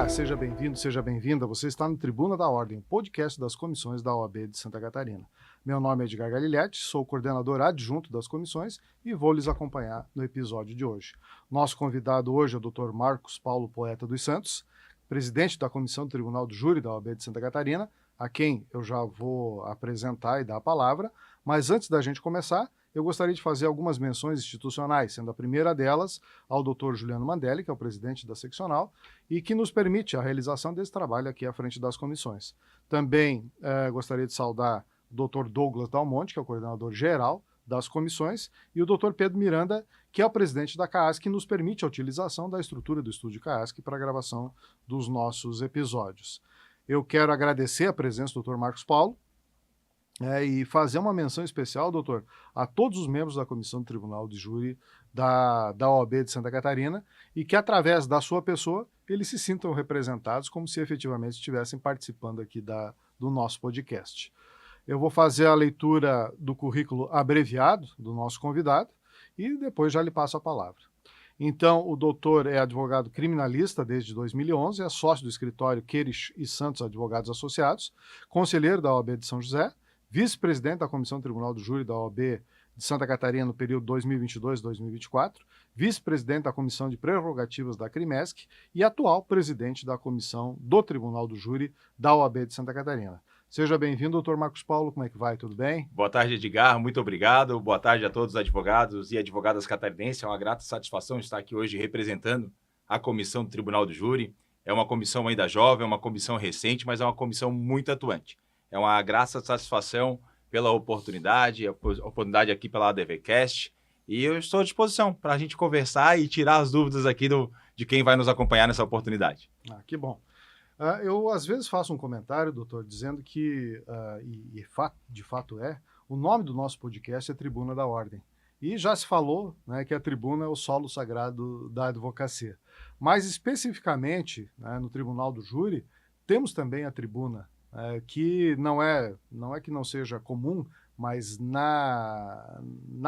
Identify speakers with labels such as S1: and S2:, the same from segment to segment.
S1: Olá, seja bem-vindo, seja bem-vinda. Você está no Tribuna da Ordem, podcast das comissões da OAB de Santa Catarina. Meu nome é Edgar Galilhetti, sou coordenador adjunto das comissões e vou lhes acompanhar no episódio de hoje. Nosso convidado hoje é o Dr. Marcos Paulo Poeta dos Santos, presidente da Comissão do Tribunal do Júri da OAB de Santa Catarina, a quem eu já vou apresentar e dar a palavra, mas antes da gente começar, eu gostaria de fazer algumas menções institucionais, sendo a primeira delas ao Dr. Juliano Mandelli, que é o presidente da seccional, e que nos permite a realização desse trabalho aqui à frente das comissões. Também gostaria de saudar o Dr. Douglas Dalmonte, que é o coordenador geral das comissões, e o Dr. Pedro Miranda, que é o presidente da CAASC, que nos permite a utilização da estrutura do estúdio CAASC para a gravação dos nossos episódios. Eu quero agradecer a presença do Dr. Marcos Paulo, e fazer uma menção especial, doutor, a todos os membros da Comissão do Tribunal de Júri da OAB de Santa Catarina e que, através da sua pessoa, eles se sintam representados como se efetivamente estivessem participando aqui do nosso podcast. Eu vou fazer a leitura do currículo abreviado do nosso convidado e depois já lhe passo a palavra. Então, o doutor é advogado criminalista desde 2011, é sócio do escritório Queires e Santos Advogados Associados, conselheiro da OAB de São José, vice-presidente da Comissão Tribunal do Júri da OAB de Santa Catarina no período 2022-2024, vice-presidente da Comissão de Prerrogativas da Crimesc e atual presidente da Comissão do Tribunal do Júri da OAB de Santa Catarina. Seja bem-vindo, doutor Marcos Paulo, como é que vai? Tudo bem?
S2: Boa tarde, Edgar, muito obrigado. Boa tarde a todos os advogados e advogadas catarinenses. É uma grata satisfação estar aqui hoje representando a Comissão do Tribunal do Júri. É uma comissão ainda jovem, é uma comissão recente, mas é uma comissão muito atuante. É uma grata satisfação pela oportunidade, a oportunidade aqui pela ADVcast. E eu estou à disposição para a gente conversar e tirar as dúvidas aqui de quem vai nos acompanhar nessa oportunidade.
S1: Que bom. Eu, às vezes, faço um comentário, doutor, dizendo que, de fato o nome do nosso podcast é Tribuna da Ordem. E já se falou, né, que a tribuna é o solo sagrado da advocacia. Mas, especificamente, né, no Tribunal do Júri, temos também a tribuna, que não é que não seja comum, mas na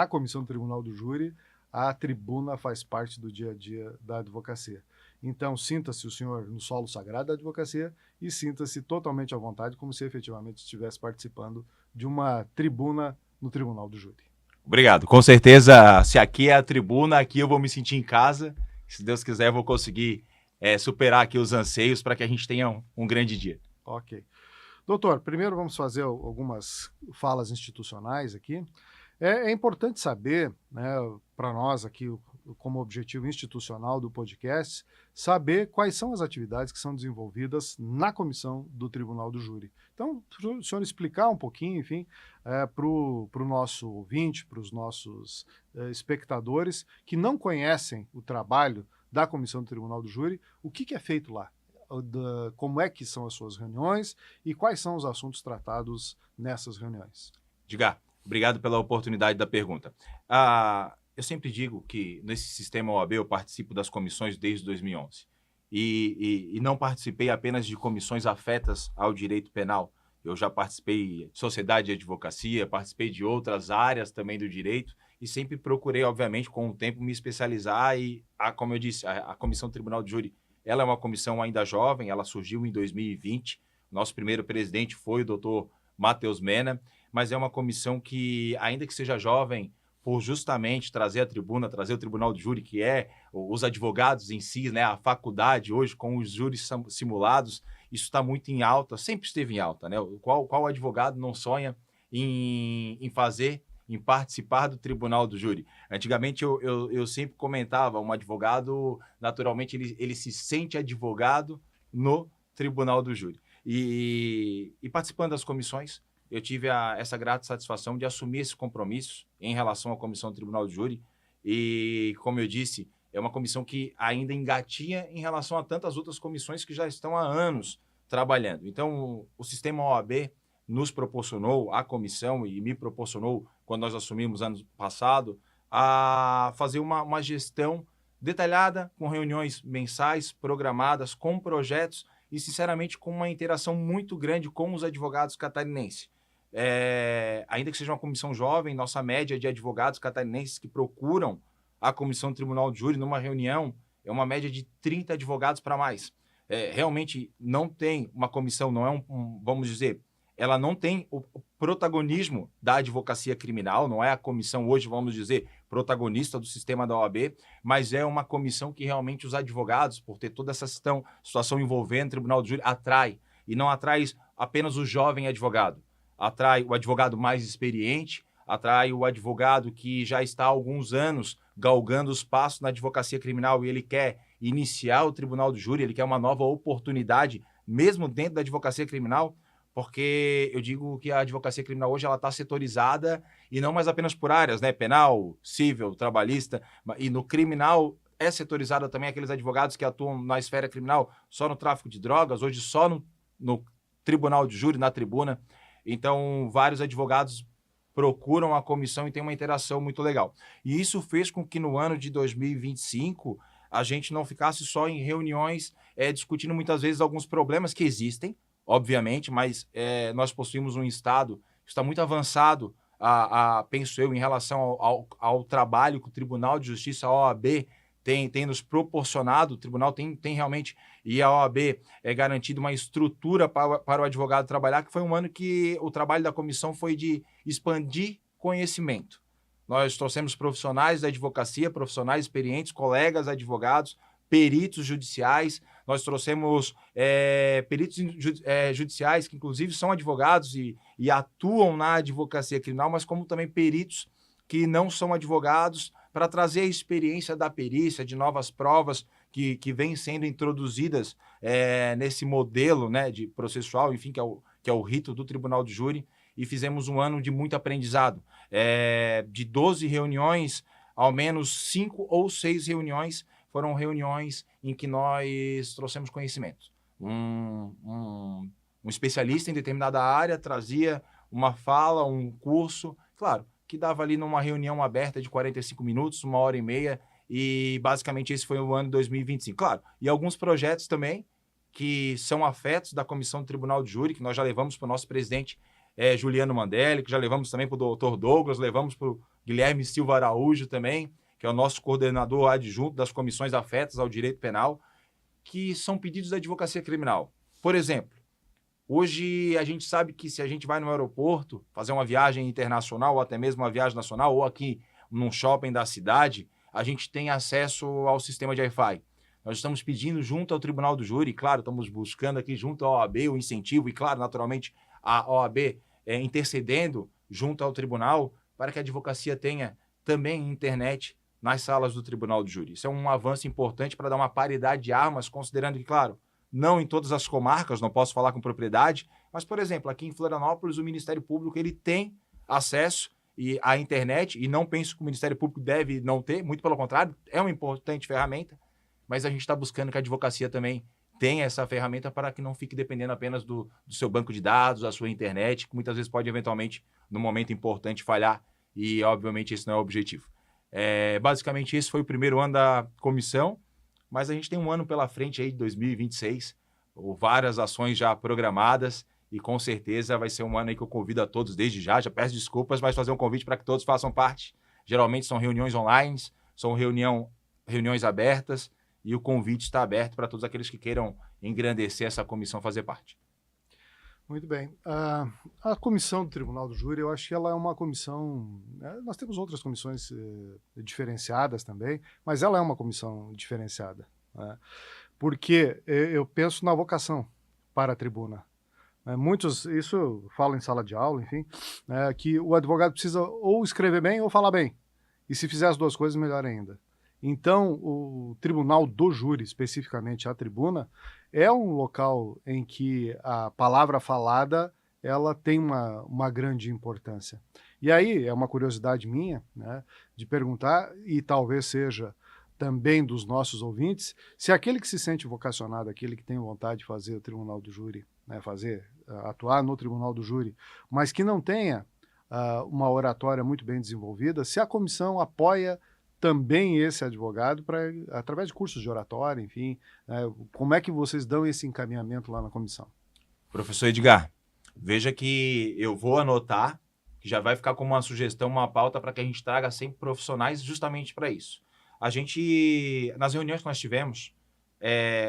S1: Comissão do Tribunal do Júri, a tribuna faz parte do dia a dia da advocacia. Então, sinta-se o senhor no solo sagrado da advocacia e sinta-se totalmente à vontade, como se efetivamente estivesse participando de uma tribuna no Tribunal do Júri.
S2: Obrigado. Com certeza, se aqui é a tribuna, aqui eu vou me sentir em casa. Se Deus quiser, eu vou conseguir superar aqui os anseios para que a gente tenha um grande dia.
S1: Ok. Doutor, primeiro vamos fazer algumas falas institucionais aqui. É importante saber, né, para nós aqui, como objetivo institucional do podcast, saber quais são as atividades que são desenvolvidas na comissão do Tribunal do Júri. Então, para o senhor explicar um pouquinho, enfim, para o nosso ouvinte, para os nossos espectadores que não conhecem o trabalho da comissão do Tribunal do Júri, o que é feito lá? Como é que são as suas reuniões e quais são os assuntos tratados nessas reuniões.
S2: Edgar, obrigado pela oportunidade da pergunta. Eu sempre digo que nesse sistema OAB eu participo das comissões desde 2011 e não participei apenas de comissões afetas ao direito penal. Eu já participei de sociedade de advocacia, participei de outras áreas também do direito e sempre procurei, obviamente, com o tempo me especializar e, como eu disse, a Comissão do Tribunal de Júri, ela é uma comissão ainda jovem, ela surgiu em 2020. Nosso primeiro presidente foi o doutor Matheus Mena, mas é uma comissão que, ainda que seja jovem, por justamente trazer a tribuna, trazer o Tribunal de Júri, que é os advogados em si, né, a faculdade hoje com os júris simulados, isso está muito em alta, sempre esteve em alta, né? Qual advogado não sonha em participar do Tribunal do Júri? Antigamente eu sempre comentava, um advogado, naturalmente, ele se sente advogado no Tribunal do Júri. E participando das comissões, eu tive essa grata satisfação de assumir esse compromisso em relação à Comissão do Tribunal do Júri. E, como eu disse, é uma comissão que ainda engatinha em relação a tantas outras comissões que já estão há anos trabalhando. Então, o sistema OAB nos proporcionou, a comissão, e me proporcionou, quando nós assumimos ano passado, a fazer uma gestão detalhada, com reuniões mensais, programadas, com projetos e, sinceramente, com uma interação muito grande com os advogados catarinenses. Ainda que seja uma comissão jovem, nossa média de advogados catarinenses que procuram a Comissão do Tribunal de Júri numa reunião é uma média de 30 advogados para mais. realmente não tem uma comissão, não é vamos dizer, ela não tem o protagonismo da advocacia criminal, não é a comissão hoje, vamos dizer, protagonista do sistema da OAB, mas é uma comissão que realmente os advogados, por ter toda essa situação envolvendo o Tribunal do Júri, atrai. E não atrai apenas o jovem advogado, atrai o advogado mais experiente, atrai o advogado que já está há alguns anos galgando os passos na advocacia criminal e ele quer iniciar o Tribunal do Júri, ele quer uma nova oportunidade, mesmo dentro da advocacia criminal, porque eu digo que a advocacia criminal hoje ela está setorizada e não mais apenas por áreas, né? Penal, civil, trabalhista, e no criminal é setorizada também aqueles advogados que atuam na esfera criminal só no tráfico de drogas, hoje só no Tribunal de Júri, na tribuna. Então, vários advogados procuram a comissão e tem uma interação muito legal. E isso fez com que no ano de 2025 a gente não ficasse só em reuniões discutindo muitas vezes alguns problemas que existem, obviamente, mas nós possuímos um Estado que está muito avançado, penso eu, em relação ao trabalho que o Tribunal de Justiça, a OAB, tem nos proporcionado. O tribunal tem realmente, e a OAB garantido uma estrutura para o advogado trabalhar, que foi um ano que o trabalho da comissão foi de expandir conhecimento. Nós trouxemos profissionais da advocacia, profissionais experientes, colegas advogados, peritos judiciais. Nós trouxemos peritos judiciais que, inclusive, são advogados e atuam na advocacia criminal, mas como também peritos que não são advogados, para trazer a experiência da perícia, de novas provas que vêm sendo introduzidas nesse modelo, né, de processual, enfim, que é o rito do Tribunal de Júri, e fizemos um ano de muito aprendizado. De 12 reuniões, ao menos 5 ou 6 reuniões foram reuniões em que nós trouxemos conhecimento. Um especialista em determinada área trazia uma fala, um curso, claro, que dava ali numa reunião aberta de 45 minutos, 1h30, e basicamente esse foi o ano de 2025. Claro, e alguns projetos também que são afetos da Comissão do Tribunal de Júri, que nós já levamos para o nosso presidente Juliano Mandelli, que já levamos também para o doutor Douglas, levamos para o Guilherme Silva Araújo também, que é o nosso coordenador adjunto das comissões afetas ao direito penal, que são pedidos da advocacia criminal. Por exemplo, hoje a gente sabe que se a gente vai no aeroporto fazer uma viagem internacional ou até mesmo uma viagem nacional ou aqui num shopping da cidade, a gente tem acesso ao sistema de Wi-Fi. Nós estamos pedindo junto ao Tribunal do Júri, claro, estamos buscando aqui junto à OAB o incentivo e, claro, naturalmente, a OAB intercedendo junto ao tribunal para que a advocacia tenha também internet nas salas do Tribunal do Júri. Isso é um avanço importante para dar uma paridade de armas, considerando que, claro, não em todas as comarcas, não posso falar com propriedade, mas, por exemplo, aqui em Florianópolis, o Ministério Público ele tem acesso à internet, e não penso que o Ministério Público deve não ter, muito pelo contrário, é uma importante ferramenta, mas a gente está buscando que a advocacia também tenha essa ferramenta para que não fique dependendo apenas do seu banco de dados, da sua internet, que muitas vezes pode, eventualmente, num momento importante, falhar, e, obviamente, esse não é o objetivo. Basicamente, esse foi o primeiro ano da comissão, mas a gente tem um ano pela frente aí de 2026, várias ações já programadas, e com certeza vai ser um ano aí que eu convido a todos desde já peço desculpas, mas fazer um convite para que todos façam parte. Geralmente são reuniões online, são reuniões abertas, e o convite está aberto para todos aqueles que queiram engrandecer essa comissão fazer parte.
S1: Muito bem. A comissão do Tribunal do Júri, eu acho que ela é uma comissão... nós temos outras comissões diferenciadas também, mas ela é uma comissão diferenciada, né? Porque eu penso na vocação para a tribuna. Isso eu falo em sala de aula, enfim, que o advogado precisa ou escrever bem ou falar bem. E se fizer as duas coisas, melhor ainda. Então, o Tribunal do Júri, especificamente a tribuna, é um local em que a palavra falada ela tem uma grande importância. E aí, é uma curiosidade minha, né, de perguntar, e talvez seja também dos nossos ouvintes, se aquele que se sente vocacionado, aquele que tem vontade de fazer o Tribunal do Júri, né, atuar no Tribunal do Júri, mas que não tenha uma oratória muito bem desenvolvida, se a comissão apoia também esse advogado através de cursos de oratória, enfim, como é que vocês dão esse encaminhamento lá na comissão?
S2: Professor Edgar, veja que eu vou anotar, que já vai ficar como uma sugestão, uma pauta para que a gente traga sempre profissionais justamente para isso. A gente, nas reuniões que nós tivemos,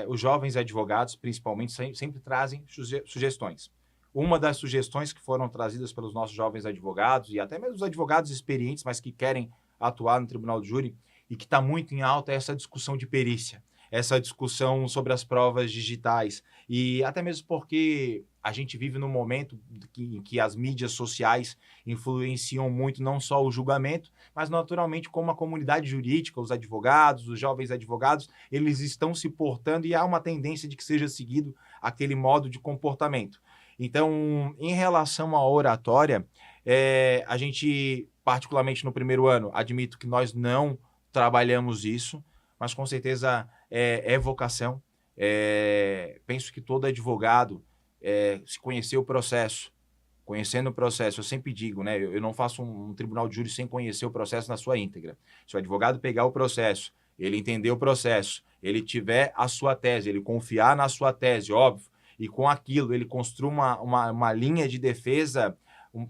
S2: os jovens advogados, principalmente, sempre trazem sugestões. Uma das sugestões que foram trazidas pelos nossos jovens advogados, e até mesmo os advogados experientes, mas que querem atuar no tribunal de júri, e que está muito em alta, é essa discussão de perícia, essa discussão sobre as provas digitais, e até mesmo porque a gente vive num momento em que as mídias sociais influenciam muito não só o julgamento, mas naturalmente como a comunidade jurídica, os advogados, os jovens advogados, eles estão se portando e há uma tendência de que seja seguido aquele modo de comportamento. Então, em relação à oratória, a gente, particularmente no primeiro ano, admito que nós não trabalhamos isso, mas com certeza é vocação. Penso que todo advogado, se conhecer o processo, conhecendo o processo, eu sempre digo, né, eu não faço um tribunal de júri sem conhecer o processo na sua íntegra. Se o advogado pegar o processo, ele entender o processo, ele tiver a sua tese, ele confiar na sua tese, óbvio, e com aquilo ele construa uma linha de defesa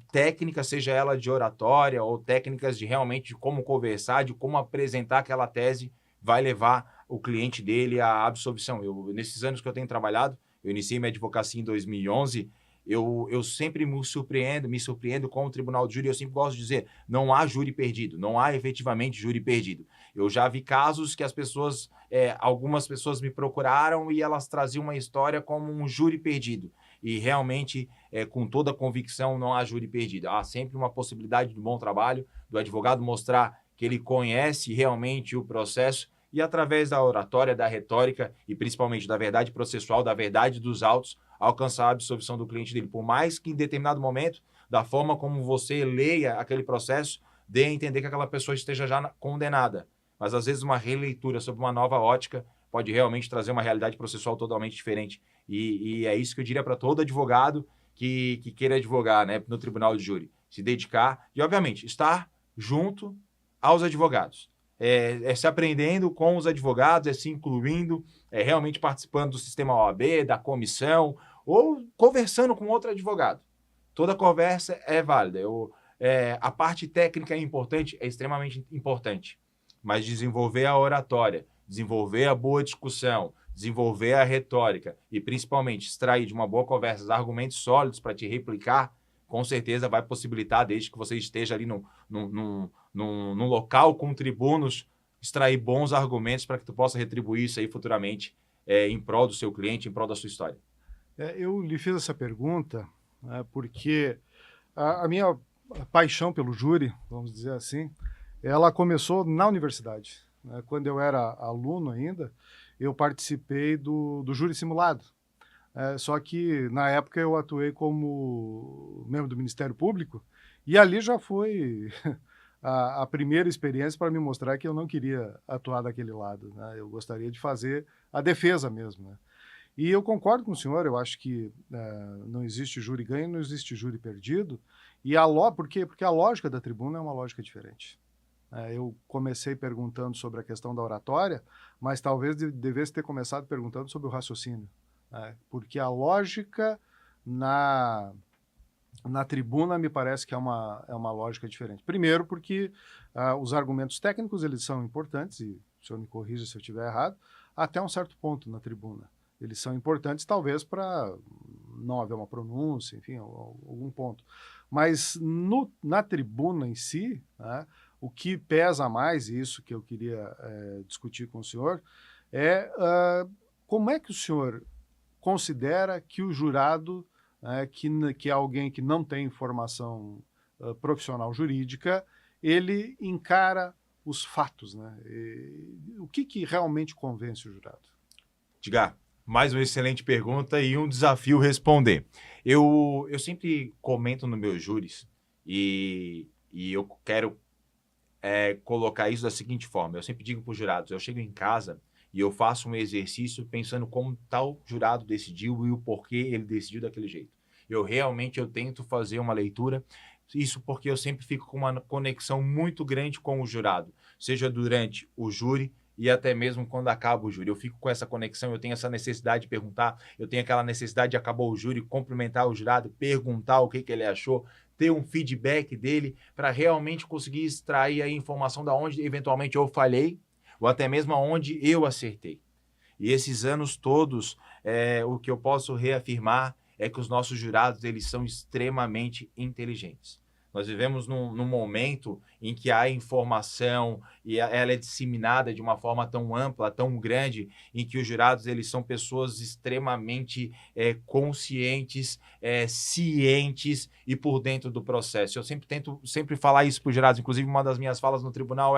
S2: técnica, seja ela de oratória ou técnicas de realmente de como conversar, de como apresentar aquela tese, vai levar o cliente dele à absolvição. Nesses anos que eu tenho trabalhado, eu iniciei minha advocacia em 2011, eu sempre me surpreendo com o tribunal de júri. Eu sempre gosto de dizer, não há júri perdido, não há efetivamente júri perdido. Eu já vi casos que algumas pessoas me procuraram e elas traziam uma história como um júri perdido. E realmente, com toda a convicção, não há júri perdido. Há sempre uma possibilidade de bom trabalho, do advogado mostrar que ele conhece realmente o processo e através da oratória, da retórica e principalmente da verdade processual, da verdade dos autos, alcançar a absolvição do cliente dele. Por mais que em determinado momento, da forma como você leia aquele processo, dê a entender que aquela pessoa esteja já condenada. Mas às vezes uma releitura sobre uma nova ótica pode realmente trazer uma realidade processual totalmente diferente. E é isso que eu diria para todo advogado que queira advogar, né, no tribunal de júri. Se dedicar e, obviamente, estar junto aos advogados. Se aprendendo com os advogados, se incluindo, realmente participando do sistema OAB, da comissão, ou conversando com outro advogado. Toda conversa é válida. A parte técnica é importante, é extremamente importante, mas desenvolver a oratória, desenvolver a boa discussão, desenvolver a retórica e, principalmente, extrair de uma boa conversa argumentos sólidos para te replicar, com certeza vai possibilitar, desde que você esteja ali num local com tribunos, extrair bons argumentos para que tu possa retribuir isso aí futuramente em prol do seu cliente, em prol da sua história.
S1: Eu lhe fiz essa pergunta porque a minha paixão pelo júri, vamos dizer assim, ela começou na universidade. Quando eu era aluno ainda, eu participei do júri simulado. Só que, na época, eu atuei como membro do Ministério Público e ali já foi a primeira experiência para me mostrar que eu não queria atuar daquele lado, né? Eu gostaria de fazer a defesa mesmo, né? E eu concordo com o senhor, eu acho que não existe júri ganho, não existe júri perdido. Por quê? Porque a lógica da tribuna é uma lógica diferente. Eu comecei perguntando sobre a questão da oratória, mas talvez devesse ter começado perguntando sobre o raciocínio. Porque a lógica na tribuna me parece que é uma lógica diferente. Primeiro porque os argumentos técnicos eles são importantes, e o senhor me corrija se eu estiver errado, até um certo ponto na tribuna. Eles são importantes talvez para não haver uma pronúncia, enfim, algum ponto. Mas na tribuna em si, o que pesa mais, e isso que eu queria discutir com o senhor, como é que o senhor considera que o jurado, que é alguém que não tem formação profissional jurídica, ele encara os fatos, né? O que realmente convence o jurado?
S2: Edgar, mais uma excelente pergunta e um desafio responder. Eu sempre comento nos meus júris e eu quero colocar isso da seguinte forma. Eu sempre digo para os jurados, eu chego em casa e eu faço um exercício pensando como tal jurado decidiu e o porquê ele decidiu daquele jeito. Eu tento fazer uma leitura, isso porque eu sempre fico com uma conexão muito grande com o jurado, seja durante o júri e até mesmo quando acaba o júri. Eu fico com essa conexão, eu tenho essa necessidade de perguntar, eu tenho aquela necessidade de acabar o júri, cumprimentar o jurado, perguntar o que ele achou, ter um feedback dele para realmente conseguir extrair a informação da onde eventualmente eu falhei ou até mesmo aonde eu acertei. E esses anos todos, o que eu posso reafirmar é que os nossos jurados eles são extremamente inteligentes. Nós vivemos num momento em que a informação ela é disseminada de uma forma tão ampla, tão grande, em que os jurados eles são pessoas extremamente conscientes, cientes e por dentro do processo. Eu tento falar isso para os jurados. Inclusive, uma das minhas falas no tribunal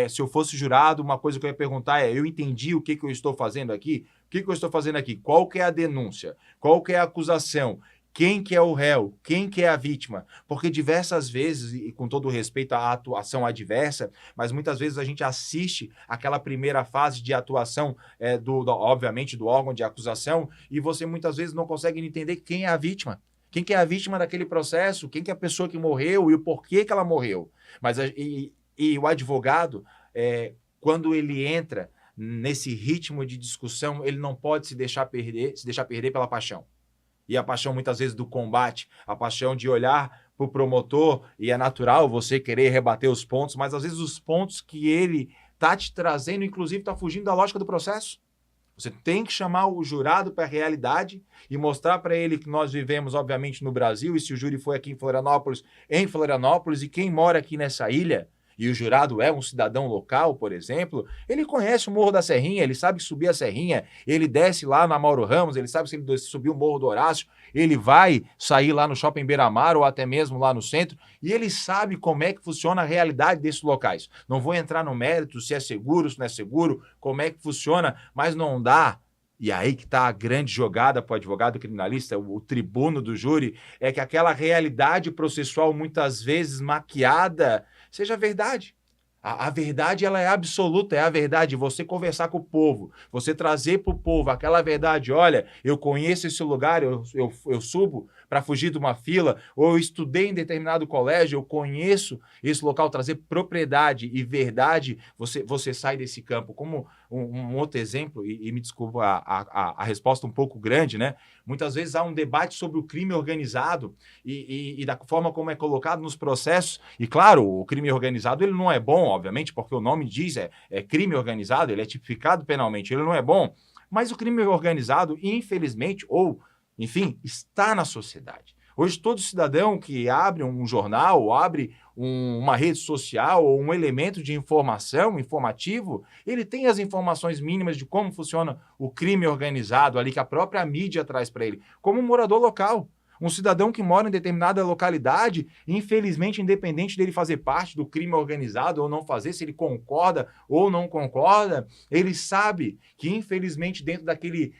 S2: se eu fosse jurado, uma coisa que eu ia perguntar eu entendi o que eu estou fazendo aqui? O que eu estou fazendo aqui? Qual que é a denúncia? Qual que é a acusação? Quem que é o réu? Quem que é a vítima? Porque diversas vezes, e com todo respeito à atuação adversa, mas muitas vezes a gente assiste aquela primeira fase de atuação, obviamente, do órgão de acusação, e você muitas vezes não consegue entender quem é a vítima. Quem que é a vítima daquele processo? Quem que é a pessoa que morreu e o porquê que ela morreu? E o advogado, quando ele entra nesse ritmo de discussão, ele não pode se deixar perder pela paixão. E a paixão, muitas vezes, do combate, a paixão de olhar para o promotor, e é natural você querer rebater os pontos, mas às vezes os pontos que ele está te trazendo, inclusive, está fugindo da lógica do processo. Você tem que chamar o jurado para a realidade e mostrar para ele que nós vivemos, obviamente, no Brasil, e se o júri foi aqui em Florianópolis, e quem mora aqui nessa ilha, e o jurado é um cidadão local, por exemplo, ele conhece o Morro da Serrinha, ele sabe subir a Serrinha, ele desce lá na Mauro Ramos, ele sabe se ele subir o Morro do Horácio, ele vai sair lá no Shopping Beira-Mar ou até mesmo lá no centro, e ele sabe como é que funciona a realidade desses locais. Não vou entrar no mérito se é seguro, se não é seguro, como é que funciona, mas não dá. E aí que está a grande jogada para o advogado criminalista, o tribuno do júri, é que aquela realidade processual, muitas vezes maquiada, seja verdade. A verdade ela é absoluta, é a verdade. Você conversar com o povo, você trazer para o povo aquela verdade. Olha, eu conheço esse lugar, eu subo para fugir de uma fila, ou eu estudei em determinado colégio, eu conheço esse local, trazer propriedade e verdade, você sai desse campo. Como um outro exemplo, e me desculpa a resposta um pouco grande, né? Muitas vezes há um debate sobre o crime organizado e da forma como é colocado nos processos. E claro, o crime organizado ele não é bom, obviamente, porque o nome diz crime organizado, ele é tipificado penalmente, ele não é bom. Mas o crime organizado, infelizmente, enfim, está na sociedade. Hoje, todo cidadão que abre um jornal, ou abre uma rede social, ou um elemento de informativo, ele tem as informações mínimas de como funciona o crime organizado ali, que a própria mídia traz para ele, como um morador local. Um cidadão que mora em determinada localidade, infelizmente, independente dele fazer parte do crime organizado ou não fazer, se ele concorda ou não concorda, ele sabe que, infelizmente, dentro daquele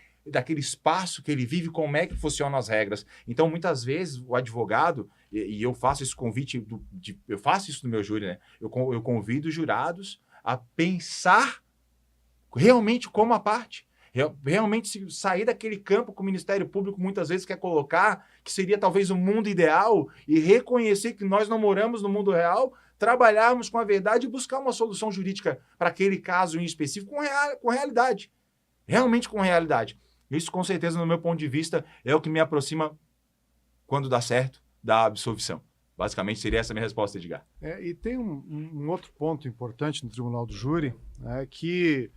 S2: espaço que ele vive, como é que funcionam as regras. Então, muitas vezes, o advogado, e eu faço esse convite, eu faço isso no meu júri, né? Eu convido os jurados a pensar realmente como a parte. Realmente sair daquele campo que o Ministério Público muitas vezes quer colocar, que seria talvez o mundo ideal, e reconhecer que nós não moramos no mundo real, trabalharmos com a verdade e buscar uma solução jurídica para aquele caso em específico com realidade. Realmente com realidade. Isso, com certeza, no meu ponto de vista, é o que me aproxima, quando dá certo, da absolvição. Basicamente, seria essa a minha resposta, Edgar.
S1: E tem um outro ponto importante no Tribunal do Júri, que,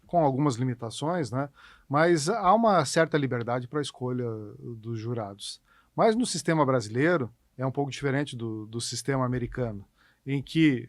S1: com algumas limitações, né, mas há uma certa liberdade para a escolha dos jurados. Mas no sistema brasileiro, é um pouco diferente do sistema americano, em que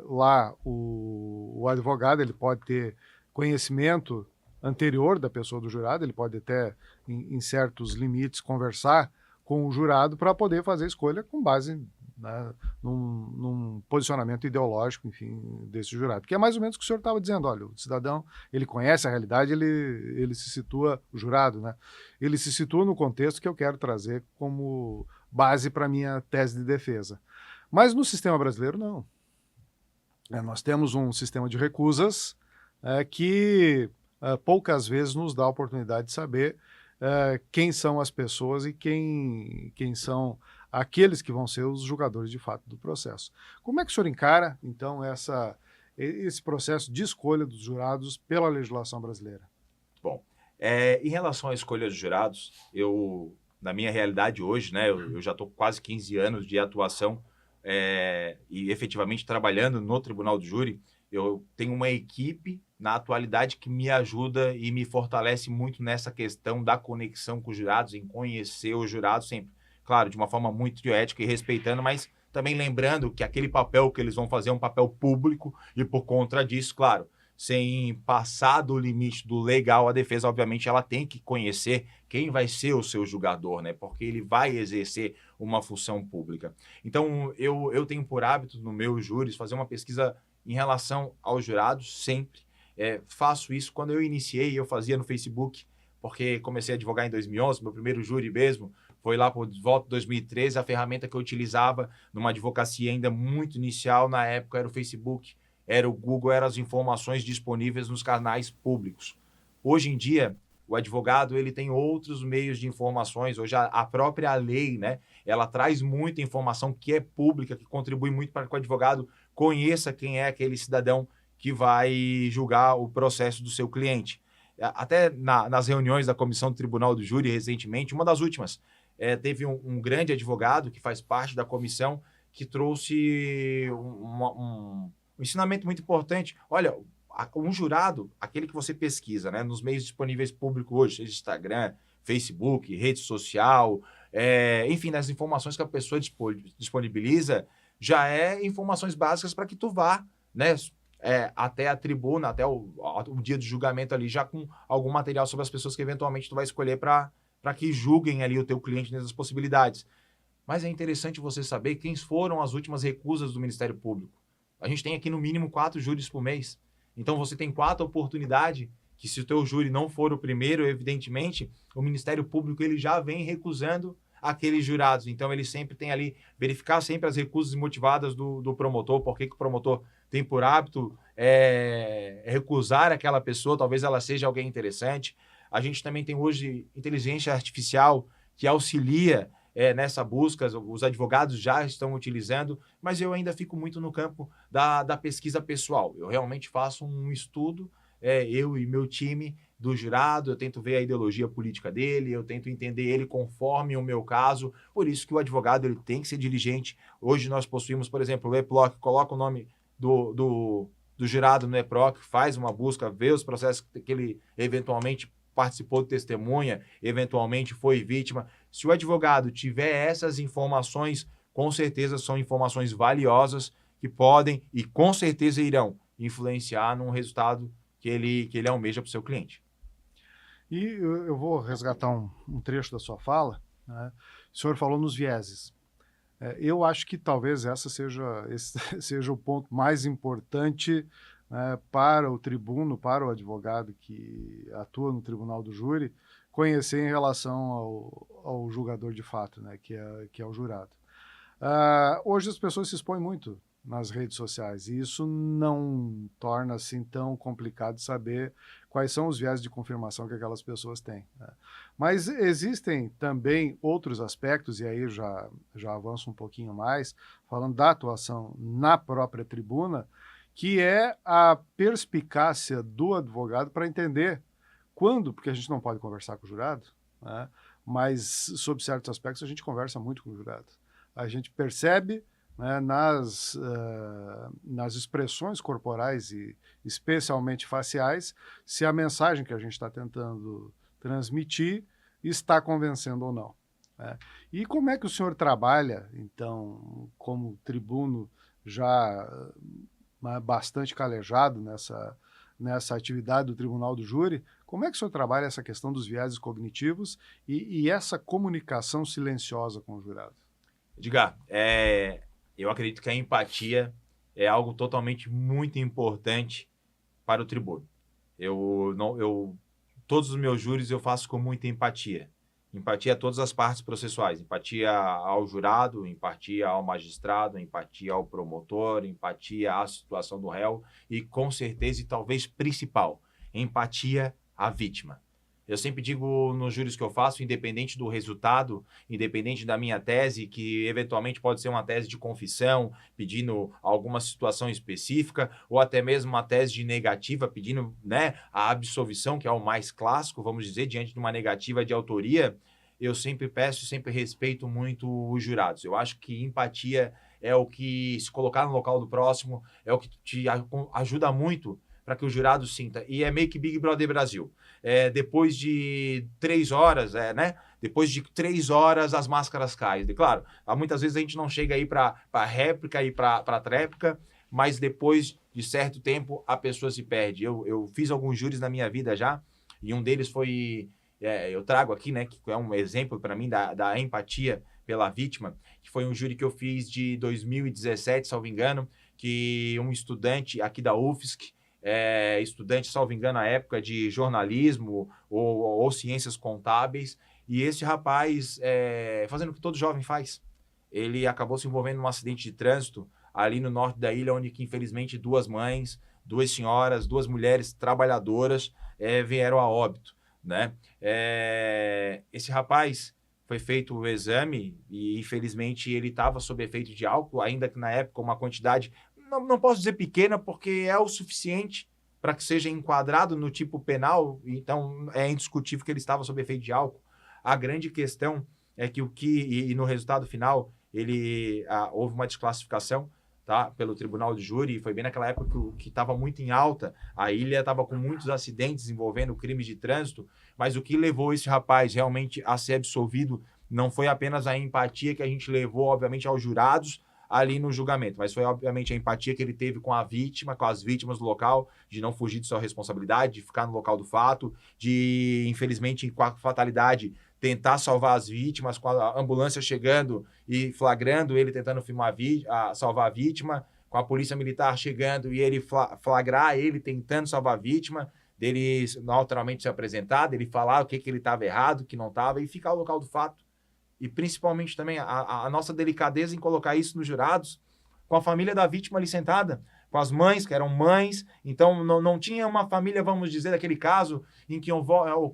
S1: lá o advogado ele pode ter conhecimento anterior da pessoa do jurado, ele pode até, em certos limites, conversar com o jurado para poder fazer a escolha com base, né, num posicionamento ideológico, enfim, desse jurado. Que é mais ou menos o que o senhor estava dizendo. Olha, o cidadão, ele conhece a realidade, ele se situa, o jurado, né, ele se situa no contexto que eu quero trazer como base para a minha tese de defesa. Mas no sistema brasileiro, não. Nós temos um sistema de recusas que poucas vezes nos dá a oportunidade de saber quem são as pessoas e quem são aqueles que vão ser os julgadores de fato do processo. Como é que o senhor encara, então, esse processo de escolha dos jurados pela legislação brasileira?
S2: Bom, em relação à escolha dos jurados, na minha realidade hoje, né, eu já estou com quase 15 anos de atuação e efetivamente trabalhando no Tribunal do Júri, eu tenho uma equipe na atualidade que me ajuda e me fortalece muito nessa questão da conexão com os jurados, em conhecer os jurados sempre. Claro, de uma forma muito ética e respeitando, mas também lembrando que aquele papel que eles vão fazer é um papel público e por conta disso, claro, sem passar do limite do legal, a defesa, obviamente, ela tem que conhecer quem vai ser o seu julgador, né? Porque ele vai exercer uma função pública. Então, eu tenho por hábito, no meu júris, fazer uma pesquisa em relação aos jurados, sempre. Faço isso. Quando eu iniciei, eu fazia no Facebook, porque comecei a advogar em 2011, meu primeiro júri mesmo foi lá por volta de 2013, a ferramenta que eu utilizava numa advocacia ainda muito inicial, na época era o Facebook, era o Google, eram as informações disponíveis nos canais públicos. Hoje em dia, o advogado ele tem outros meios de informações. Hoje a própria lei, né, ela traz muita informação que é pública, que contribui muito para que o advogado conheça quem é aquele cidadão que vai julgar o processo do seu cliente. Até nas reuniões da Comissão do Tribunal do Júri, recentemente, uma das últimas, teve um grande advogado que faz parte da comissão que trouxe um ensinamento muito importante. Olha, um jurado, aquele que você pesquisa, né, nos meios disponíveis públicos hoje, seja Instagram, Facebook, rede social, enfim, nas informações que a pessoa disponibiliza, já é informações básicas para que tu vá, né, até a tribuna, até o dia do julgamento ali, já com algum material sobre as pessoas que eventualmente tu vai escolher para que julguem ali o teu cliente nessas possibilidades. Mas é interessante você saber quem foram as últimas recusas do Ministério Público. A gente tem aqui no mínimo 4 júris por mês. Então você tem 4 oportunidades que, se o teu júri não for o primeiro, evidentemente, o Ministério Público ele já vem recusando aqueles jurados. Então ele sempre tem ali, verificar sempre as recusas motivadas do promotor, por que o promotor tem por hábito recusar aquela pessoa, talvez ela seja alguém interessante. A gente também tem hoje inteligência artificial que auxilia nessa busca, os advogados já estão utilizando, mas eu ainda fico muito no campo da pesquisa pessoal. Eu realmente faço um estudo, eu e meu time, do jurado, eu tento ver a ideologia política dele, eu tento entender ele conforme o meu caso, por isso que o advogado ele tem que ser diligente. Hoje nós possuímos, por exemplo, o EPLOC, coloca o nome do jurado no EPROC, faz uma busca, vê os processos que ele eventualmente participou de testemunha, eventualmente foi vítima. Se o advogado tiver essas informações, com certeza são informações valiosas que podem e com certeza irão influenciar num resultado que ele almeja para o seu cliente.
S1: E eu vou resgatar um trecho da sua fala, né? O senhor falou nos vieses. Eu acho que talvez esse seja o ponto mais importante, né, para o tribuno, para o advogado que atua no Tribunal do Júri, conhecer em relação ao julgador de fato, né, que é o jurado. Hoje as pessoas se expõem muito nas redes sociais e isso não torna assim tão complicado saber quais são os viés de confirmação que aquelas pessoas têm, né? Mas existem também outros aspectos, e aí já avanço um pouquinho mais, falando da atuação na própria tribuna, que é a perspicácia do advogado para entender quando, porque a gente não pode conversar com o jurado, né, mas sobre certos aspectos a gente conversa muito com o jurado. A gente percebe, né, nas expressões corporais e especialmente faciais, se a mensagem que a gente está tentando transmitir está convencendo ou não, né? E como é que o senhor trabalha, então, como tribuno já bastante calejado nessa atividade do Tribunal do Júri, como é que o senhor trabalha essa questão dos vieses cognitivos e essa comunicação silenciosa com o jurado?
S2: Edgar, eu acredito que a empatia é algo totalmente muito importante para o tribuno. Todos os meus júris eu faço com muita empatia. Empatia a todas as partes processuais. Empatia ao jurado, empatia ao magistrado, empatia ao promotor, empatia à situação do réu e, com certeza, e talvez principal, empatia à vítima. Eu sempre digo nos júris que eu faço, independente do resultado, independente da minha tese, que eventualmente pode ser uma tese de confissão, pedindo alguma situação específica, ou até mesmo uma tese de negativa, pedindo, né, a absolvição, que é o mais clássico, vamos dizer, diante de uma negativa de autoria, eu sempre peço e sempre respeito muito os jurados. Eu acho que empatia é o que se colocar no local do próximo, é o que te ajuda muito para que o jurado sinta. E é meio que Big Brother Brasil. Depois de 3 horas, né? Depois de 3 horas, as máscaras caem. E, claro, muitas vezes a gente não chega aí para réplica e para tréplica, mas depois de certo tempo a pessoa se perde. Eu fiz alguns júris na minha vida já, e um deles foi... eu trago aqui, né, que é um exemplo para mim da empatia pela vítima, que foi um júri que eu fiz de 2017, salvo engano, que um estudante aqui da UFSC, estudante, salvo engano, na época de jornalismo ou ciências contábeis, e esse rapaz, fazendo o que todo jovem faz, ele acabou se envolvendo num acidente de trânsito ali no norte da ilha, onde que, infelizmente, 2 mães, 2 senhoras, 2 mulheres trabalhadoras vieram a óbito, né? Esse rapaz foi feito o exame e, infelizmente, ele estava sob efeito de álcool, ainda que na época uma quantidade, não posso dizer pequena, porque é o suficiente para que seja enquadrado no tipo penal, então é indiscutível que ele estava sob efeito de álcool. A grande questão é que e no resultado final, houve uma desclassificação, tá, pelo tribunal de júri, foi bem naquela época que estava muito em alta, a ilha estava com muitos acidentes envolvendo crimes de trânsito, mas o que levou esse rapaz realmente a ser absolvido não foi apenas a empatia que a gente levou, obviamente, aos jurados ali no julgamento, mas foi, obviamente, a empatia que ele teve com a vítima, com as vítimas do local, de não fugir de sua responsabilidade, de ficar no local do fato, de, infelizmente, com a fatalidade, tentar salvar as vítimas, com a ambulância chegando e flagrando ele tentando salvar a vítima, com a polícia militar chegando e ele flagrar ele tentando salvar a vítima, dele naturalmente se apresentar, dele falar o que ele estava errado, o que não estava, e ficar no local do fato. E principalmente também a nossa delicadeza em colocar isso nos jurados, com a família da vítima ali sentada, com as mães, que eram mães, então não tinha uma família, vamos dizer, daquele caso em que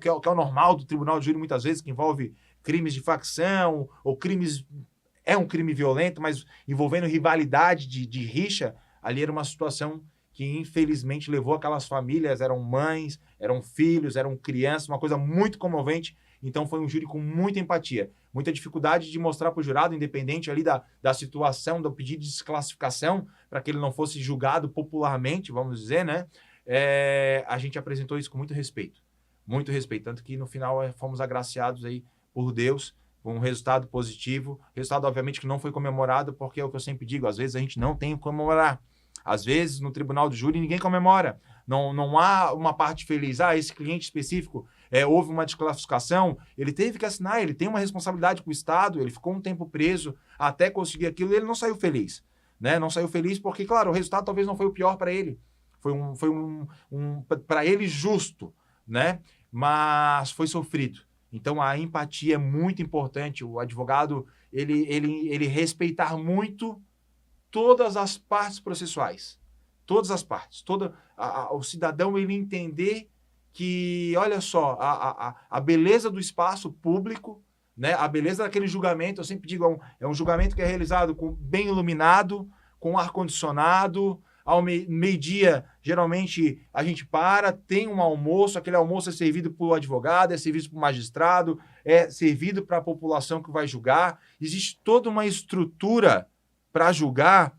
S2: que é o normal do tribunal de júri muitas vezes, que envolve crimes de facção, ou um crime violento, mas envolvendo rivalidade de rixa. Ali era uma situação que infelizmente levou aquelas famílias, eram mães, eram filhos, eram crianças, uma coisa muito comovente. Então foi um júri com muita empatia, muita dificuldade de mostrar para o jurado, independente ali da situação, do pedido de desclassificação, para que ele não fosse julgado popularmente, vamos dizer, né? A gente apresentou isso com muito respeito, tanto que no final fomos agraciados aí por Deus, com um resultado positivo, resultado obviamente que não foi comemorado, porque é o que eu sempre digo, às vezes a gente não tem o que comemorar, às vezes no tribunal do júri ninguém comemora, não há uma parte feliz, esse cliente específico houve uma desclassificação, ele teve que assinar, ele tem uma responsabilidade com o Estado, ele ficou um tempo preso até conseguir aquilo e ele não saiu feliz, né? Não saiu feliz porque, claro, o resultado talvez não foi o pior para ele, foi para ele justo, né? Mas foi sofrido. Então a empatia é muito importante, o advogado ele respeitar muito todas as partes processuais, todas as partes, o cidadão ele entender que, olha só, a beleza do espaço público, né, a beleza daquele julgamento, eu sempre digo, é um julgamento que é realizado bem iluminado, com ar-condicionado, ao meio-dia, geralmente, a gente tem um almoço, aquele almoço é servido para o advogado, é servido para o magistrado, é servido para a população que vai julgar, existe toda uma estrutura para julgar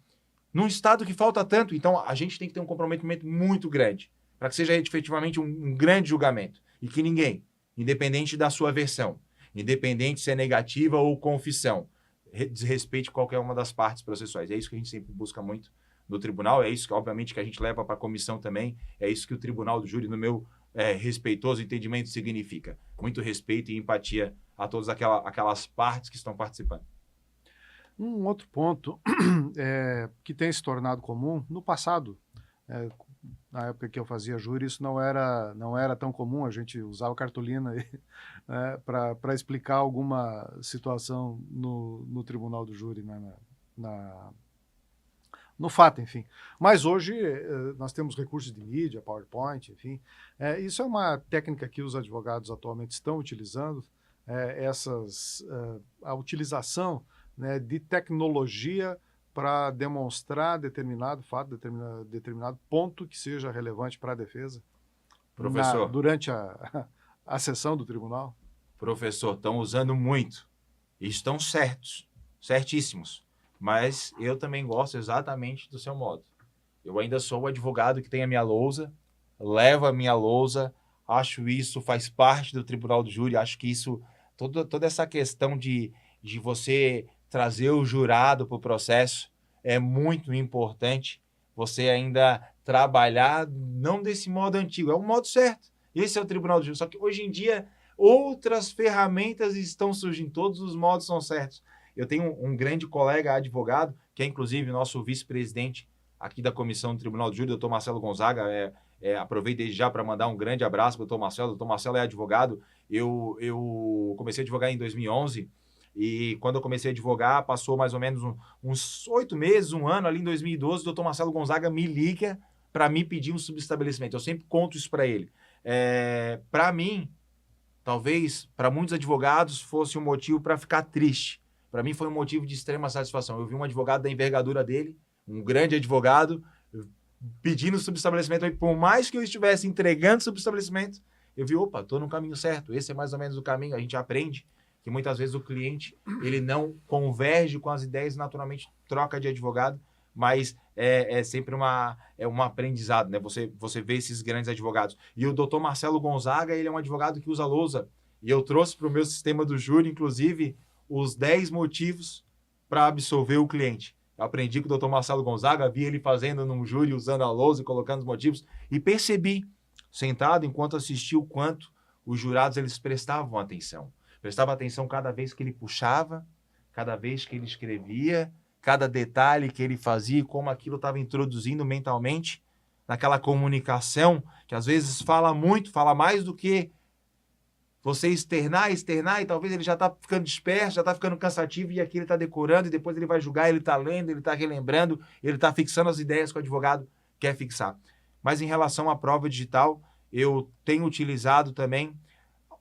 S2: num estado que falta tanto, então a gente tem que ter um comprometimento muito grande, para que seja efetivamente um grande julgamento. E que ninguém, independente da sua versão, independente se é negativa ou confissão, desrespeite qualquer uma das partes processuais. É isso que a gente sempre busca muito no tribunal, é isso que, obviamente, que a gente leva para a comissão também, é isso que o tribunal do júri, no meu respeitoso entendimento, significa. Muito respeito e empatia a todas aquelas partes que estão participando.
S1: Um outro ponto que tem se tornado comum, no passado, na época que eu fazia júri, isso não era tão comum, a gente usava cartolina para explicar alguma situação no tribunal do júri, né, no fato, enfim. Mas hoje nós temos recursos de mídia, PowerPoint, enfim. Isso é uma técnica que os advogados atualmente estão utilizando, a utilização, né, de tecnologia para demonstrar determinado fato, determinado ponto que seja relevante para a defesa.
S2: Professor,
S1: durante a sessão do tribunal?
S2: Professor, estão usando muito. E estão certíssimos. mas eu também gosto exatamente do seu modo. Eu ainda sou o advogado que tem a minha lousa, levo a minha lousa, acho isso faz parte do tribunal do júri, acho que isso, toda essa questão de você trazer o jurado para o processo é muito importante, você ainda trabalhar não desse modo antigo, é o modo certo. Esse é o tribunal do júri, só que hoje em dia outras ferramentas estão surgindo, todos os modos são certos. Eu tenho um grande colega advogado, que é inclusive nosso vice-presidente aqui da comissão do Tribunal do Júri, doutor Marcelo Gonzaga. Aproveito desde já para mandar um grande abraço para o doutor Marcelo. O doutor Marcelo é advogado. Eu comecei a advogar em 2011 e quando eu comecei a advogar, passou mais ou menos uns 8 meses, um ano ali em 2012, o doutor Marcelo Gonzaga me liga para me pedir um subestabelecimento. Eu sempre conto isso para ele. Para mim, talvez para muitos advogados fosse um motivo para ficar triste. Para mim foi um motivo de extrema satisfação. Eu vi um advogado da envergadura dele, um grande advogado, pedindo subestabelecimento. Por mais que eu estivesse entregando subestabelecimento, eu vi, opa, estou no caminho certo. Esse é mais ou menos o caminho. A gente aprende que muitas vezes o cliente ele não converge com as ideias, naturalmente troca de advogado, mas é sempre um aprendizado, né? Você vê esses grandes advogados. E o doutor Marcelo Gonzaga, ele é um advogado que usa lousa. E eu trouxe para o meu sistema do júri, inclusive, os 10 motivos para absolver o cliente. Eu aprendi com o doutor Marcelo Gonzaga, vi ele fazendo num júri, usando a lousa e colocando os motivos, e percebi, sentado, enquanto assisti, o quanto os jurados eles prestavam atenção. Prestavam atenção cada vez que ele puxava, cada vez que ele escrevia, cada detalhe que ele fazia, como aquilo estava introduzindo mentalmente naquela comunicação, que às vezes fala muito, fala mais do que você externar, e talvez ele já está ficando disperso, já está ficando cansativo, e aqui ele está decorando, e depois ele vai julgar, ele está lendo, ele está relembrando, ele está fixando as ideias que o advogado quer fixar. Mas em relação à prova digital, eu tenho utilizado também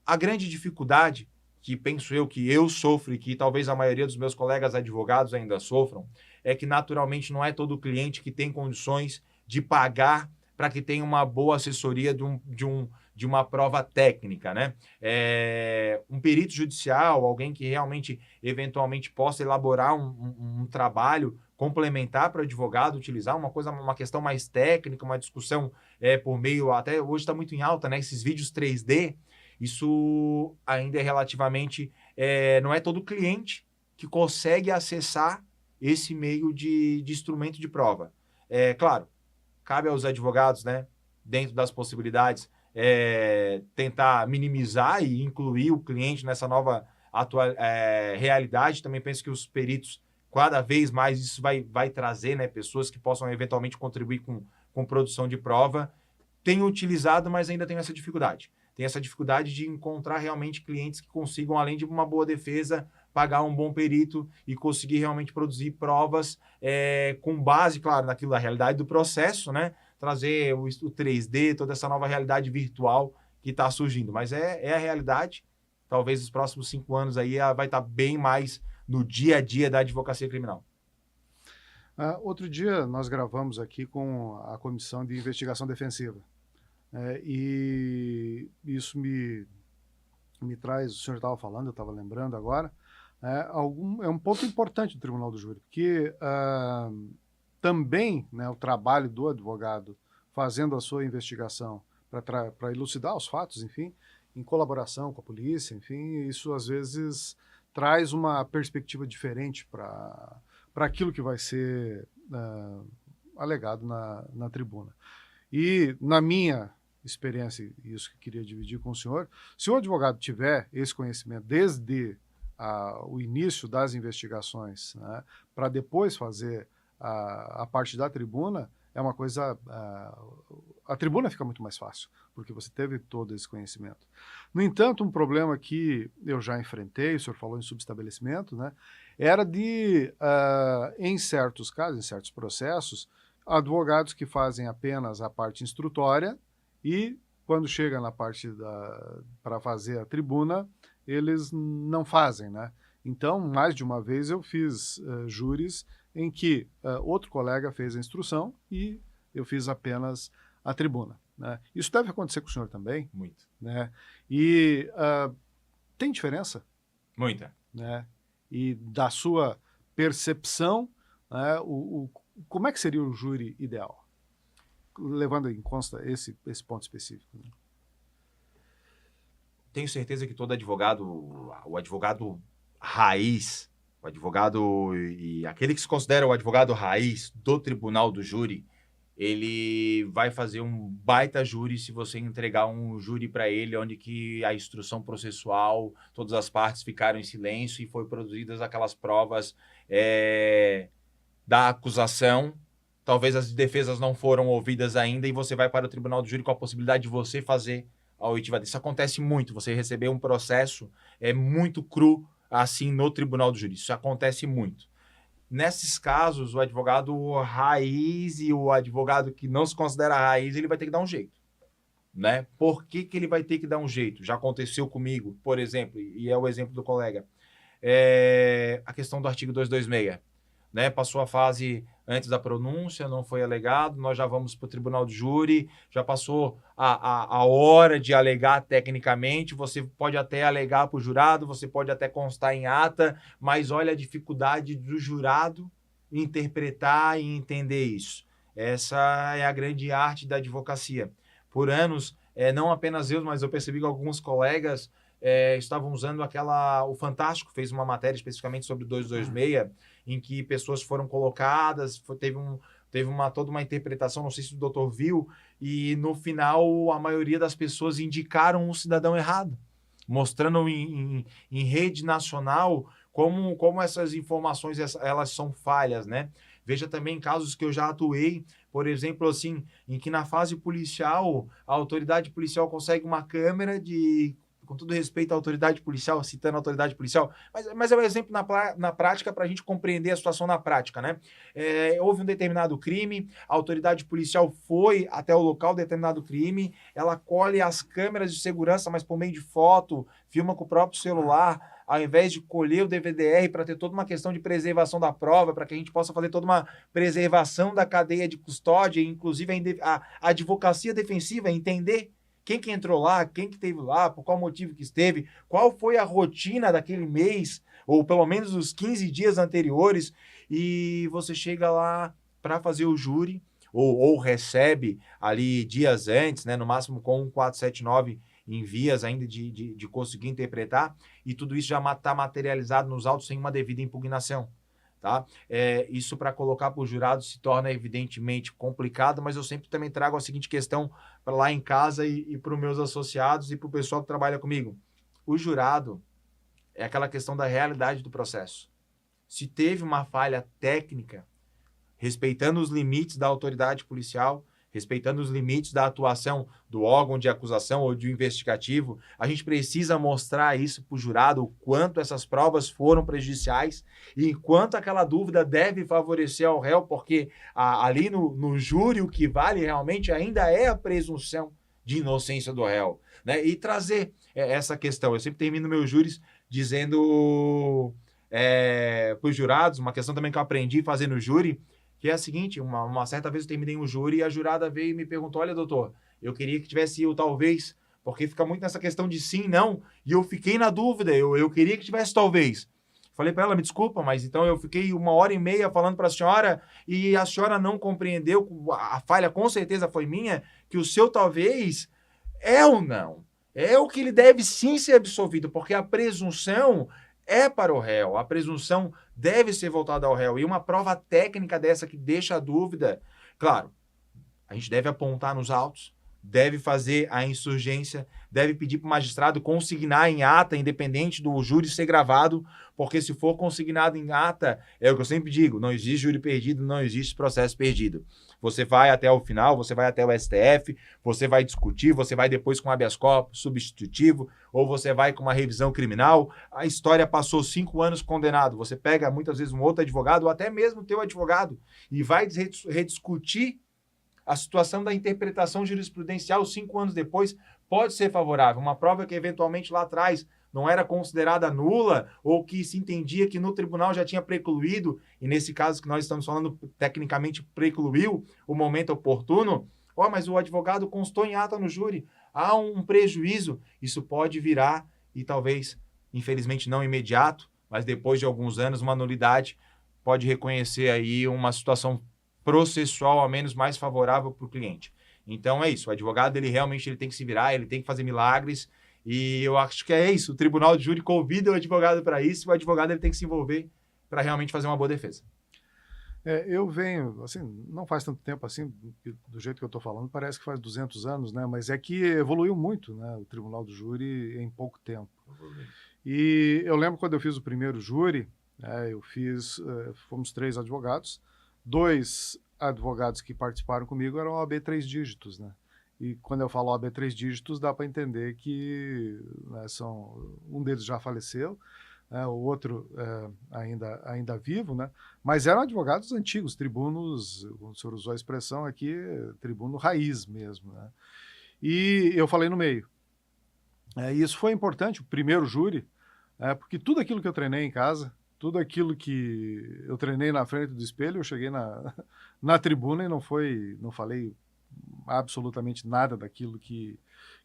S2: a grande dificuldade que penso eu que eu sofro e que talvez a maioria dos meus colegas advogados ainda sofram, é que naturalmente não é todo cliente que tem condições de pagar para que tenha uma boa assessoria de uma prova técnica, né? Um perito judicial, alguém que realmente, eventualmente, possa elaborar um trabalho complementar para o advogado utilizar uma questão mais técnica, uma discussão por meio, até hoje está muito em alta, né? Esses vídeos 3D, isso ainda é relativamente, não é todo cliente que consegue acessar esse meio de instrumento de prova. Claro, cabe aos advogados, né, dentro das possibilidades, tentar minimizar e incluir o cliente nessa nova realidade. Também penso que os peritos, cada vez mais, isso vai trazer, né, pessoas que possam eventualmente contribuir com produção de prova. Tenho utilizado, mas ainda tenho essa dificuldade. Tem essa dificuldade de encontrar realmente clientes que consigam, além de uma boa defesa, pagar um bom perito e conseguir realmente produzir provas com base, claro, naquilo da realidade do processo, né? Trazer o 3D, toda essa nova realidade virtual que está surgindo. Mas é a realidade. Talvez os próximos 5 anos aí vai estar bem mais no dia a dia da advocacia criminal.
S1: Outro dia nós gravamos aqui com a Comissão de Investigação Defensiva. E isso me traz, o senhor estava falando, eu estava lembrando agora, é um ponto importante do Tribunal do Júri, porque também, né, o trabalho do advogado fazendo a sua investigação para elucidar os fatos, enfim, em colaboração com a polícia, enfim, isso às vezes traz uma perspectiva diferente para aquilo que vai ser alegado na tribuna. E na minha experiência, isso que eu queria dividir com o senhor, se o advogado tiver esse conhecimento desde o início das investigações, né, para depois fazer a parte da tribuna, é uma coisa... a tribuna fica muito mais fácil, porque você teve todo esse conhecimento. No entanto, um problema que eu já enfrentei, o senhor falou em subestabelecimento, né, era de, em certos casos, em certos processos, advogados que fazem apenas a parte instrutória e, quando chega na parte para fazer a tribuna, eles não fazem, né? Então, mais de uma vez eu fiz júris em que outro colega fez a instrução e eu fiz apenas a tribuna, né? Isso deve acontecer com o senhor também?
S2: Muito.
S1: Né? E tem diferença?
S2: Muita.
S1: Né? E da sua percepção, né, como é que seria o júri ideal? Levando em conta esse ponto específico. Né?
S2: Tenho certeza que todo advogado, o advogado raiz, o advogado e aquele que se considera o advogado raiz do tribunal do júri, ele vai fazer um baita júri se você entregar um júri para ele, onde que a instrução processual, todas as partes ficaram em silêncio e foi produzidas aquelas provas da acusação. Talvez as defesas não foram ouvidas ainda e você vai para o tribunal do júri com a possibilidade de você fazer a oitiva. Isso acontece muito, você receber um processo muito cru assim no tribunal do júri. Isso acontece muito. Nesses casos, o advogado raiz e o advogado que não se considera raiz, ele vai ter que dar um jeito. Né? Por que ele vai ter que dar um jeito? Já aconteceu comigo, por exemplo, e é o exemplo do colega, a questão do artigo 226. Né? Passou a fase antes da pronúncia, não foi alegado, nós já vamos para o tribunal do júri, já passou a hora de alegar tecnicamente, você pode até alegar para o jurado, você pode até constar em ata, mas olha a dificuldade do jurado interpretar e entender isso. Essa é a grande arte da advocacia. Por anos, não apenas eu, mas eu percebi que alguns colegas estavam usando o Fantástico fez uma matéria especificamente sobre o 226, em que pessoas foram colocadas, teve toda uma interpretação, não sei se o doutor viu, e no final a maioria das pessoas indicaram um cidadão errado, mostrando em rede nacional como essas informações elas são falhas, né? Veja também casos que eu já atuei, por exemplo, assim, em que na fase policial, a autoridade policial consegue uma câmera com todo respeito à autoridade policial, citando a autoridade policial, mas é um exemplo na prática para a gente compreender a situação na prática, né? Houve um determinado crime, a autoridade policial foi até o local do determinado crime, ela colhe as câmeras de segurança, mas por meio de foto, filma com o próprio celular, ao invés de colher o DVD-R para ter toda uma questão de preservação da prova, para que a gente possa fazer toda uma preservação da cadeia de custódia, inclusive a advocacia defensiva, entender quem que entrou lá, quem que esteve lá, por qual motivo que esteve, qual foi a rotina daquele mês, ou pelo menos os 15 dias anteriores, e você chega lá para fazer o júri, ou recebe ali dias antes, né, no máximo com um 479 em vias ainda de conseguir interpretar, e tudo isso já está materializado nos autos sem uma devida impugnação. Tá? Isso para colocar para o jurado se torna evidentemente complicado, mas eu sempre também trago a seguinte questão para lá em casa e para os meus associados e para o pessoal que trabalha comigo. O jurado é aquela questão da realidade do processo. Se teve uma falha técnica, respeitando os limites da autoridade policial, respeitando os limites da atuação do órgão de acusação ou de investigativo, a gente precisa mostrar isso para o jurado, o quanto essas provas foram prejudiciais e enquanto aquela dúvida deve favorecer ao réu, porque ali no júri o que vale realmente ainda é a presunção de inocência do réu. Né? E trazer essa questão. Eu sempre termino meus júris dizendo para os jurados, uma questão também que eu aprendi fazendo júri, que é a seguinte, uma certa vez eu terminei um júri e a jurada veio e me perguntou, olha, doutor, eu queria que tivesse o talvez, porque fica muito nessa questão de sim, não, e eu fiquei na dúvida, eu queria que tivesse talvez. Falei para ela, me desculpa, mas então eu fiquei 1h30 falando para a senhora e a senhora não compreendeu, a falha com certeza foi minha, que o seu talvez é ou não. É o que ele deve sim ser absolvido, porque a presunção é para o réu, a presunção deve ser voltada ao réu. E uma prova técnica dessa que deixa a dúvida, claro, a gente deve apontar nos autos, deve fazer a insurgência, deve pedir para o magistrado consignar em ata, independente do júri ser gravado, porque se for consignado em ata, é o que eu sempre digo, não existe júri perdido, não existe processo perdido. Você vai até o final, você vai até o STF, você vai discutir, você vai depois com habeas corpus substitutivo, ou você vai com uma revisão criminal, a história passou 5 anos condenado, você pega muitas vezes um outro advogado, ou até mesmo o teu advogado, e vai rediscutir a situação da interpretação jurisprudencial 5 anos depois pode ser favorável. Uma prova que eventualmente lá atrás não era considerada nula ou que se entendia que no tribunal já tinha precluído, e nesse caso que nós estamos falando, tecnicamente precluiu o momento oportuno, mas o advogado constou em ata no júri, há um prejuízo, isso pode virar, e talvez, infelizmente não imediato, mas depois de alguns anos, uma nulidade, pode reconhecer aí uma situação processual, ao menos mais favorável para o cliente. Então é isso, o advogado ele realmente ele tem que se virar, ele tem que fazer milagres, e eu acho que é isso, o tribunal de júri convida o advogado para isso, e o advogado ele tem que se envolver para realmente fazer uma boa defesa.
S1: Eu venho, assim, não faz tanto tempo assim, do jeito que eu estou falando, parece que faz 200 anos, né? Mas é que evoluiu muito, né? O tribunal do júri em pouco tempo. E eu lembro quando eu fiz o primeiro júri, fomos 3 advogados, 2 advogados que participaram comigo eram OAB 3 dígitos, né? E quando eu falo OAB 3 dígitos, dá para entender que, né, um deles já faleceu, o outro ainda vivo, né? Mas eram advogados antigos, tribunos, o senhor usou a expressão aqui, tribuno raiz mesmo, né? E eu falei no meio. E isso foi importante, o primeiro júri, porque tudo aquilo que eu treinei em casa, tudo aquilo que eu treinei na frente do espelho, eu cheguei na tribuna e não falei absolutamente nada daquilo que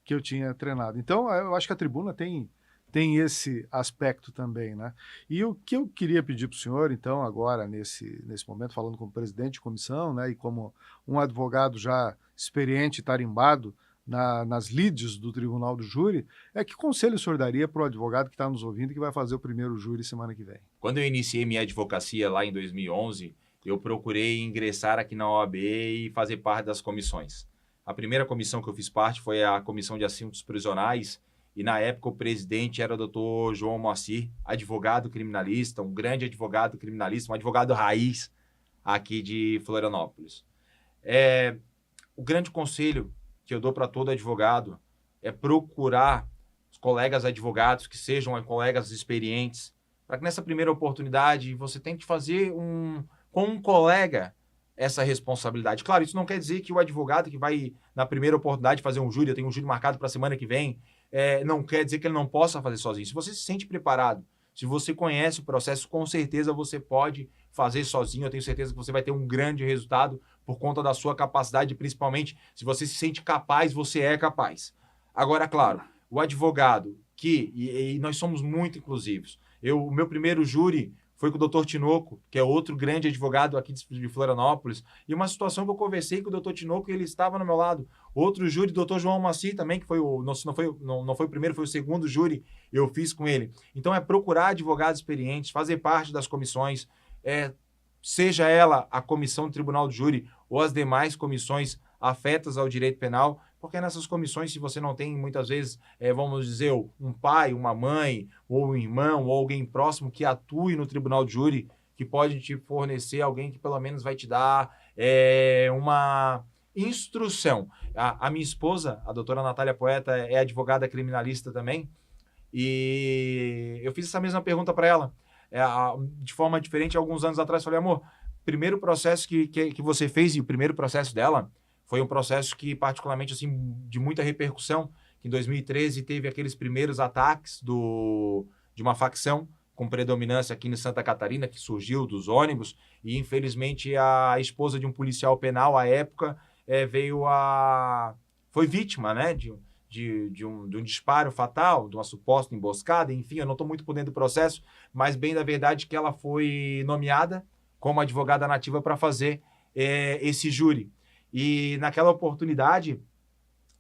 S1: eu tinha treinado. Então, eu acho que a tribuna tem esse aspecto também, né? E o que eu queria pedir para o senhor, então, agora, nesse momento, falando como presidente de comissão, né, e como um advogado já experiente, tarimbado, nas lides do Tribunal do Júri, que conselho o senhor daria para o advogado que está nos ouvindo e que vai fazer o primeiro júri semana que vem?
S2: Quando eu iniciei minha advocacia lá em 2011, eu procurei ingressar aqui na OAB e fazer parte das comissões. A primeira comissão que eu fiz parte foi a Comissão de Assuntos Prisionais, e na época o presidente era o Dr. João Moacir, advogado criminalista, um grande advogado criminalista, um advogado raiz aqui de Florianópolis. O grande conselho que eu dou para todo advogado é procurar os colegas advogados que sejam colegas experientes, para que nessa primeira oportunidade você tente fazer com um colega essa responsabilidade. Claro, isso não quer dizer que o advogado que vai na primeira oportunidade fazer um júri, eu tenho um júri marcado para a semana que vem, não quer dizer que ele não possa fazer sozinho. Se você se sente preparado, se você conhece o processo, com certeza você pode fazer sozinho. Eu tenho certeza que você vai ter um grande resultado por conta da sua capacidade, principalmente se você se sente capaz, você é capaz. Agora, claro, o advogado e nós somos muito inclusivos. O meu primeiro júri foi com o Dr. Tinoco, que é outro grande advogado aqui de Florianópolis, e uma situação que eu conversei com o Dr. Tinoco e ele estava no meu lado. Outro júri, o Dr. João Moacir também, que foi não foi o primeiro, foi o segundo júri, eu fiz com ele. Então é procurar advogados experientes, fazer parte das comissões, seja ela a comissão do Tribunal do Júri ou as demais comissões afetas ao direito penal, porque nessas comissões, se você não tem, muitas vezes, vamos dizer, um pai, uma mãe, ou um irmão, ou alguém próximo que atue no Tribunal de Júri, que pode te fornecer alguém que pelo menos vai te dar uma instrução. A minha esposa, a doutora Natália Poeta, é advogada criminalista também, e eu fiz essa mesma pergunta para ela, de forma diferente, alguns anos atrás, falei, amor, primeiro processo que você fez, e o primeiro processo dela, foi um processo que, particularmente, assim, de muita repercussão, que em 2013 teve aqueles primeiros ataques de uma facção com predominância aqui em Santa Catarina, que surgiu dos ônibus, e, infelizmente, a esposa de um policial penal, à época, foi vítima, né, de um disparo fatal, de uma suposta emboscada, enfim, eu não estou muito por dentro do processo, mas bem da verdade que ela foi nomeada como advogada nativa para fazer esse júri. E naquela oportunidade,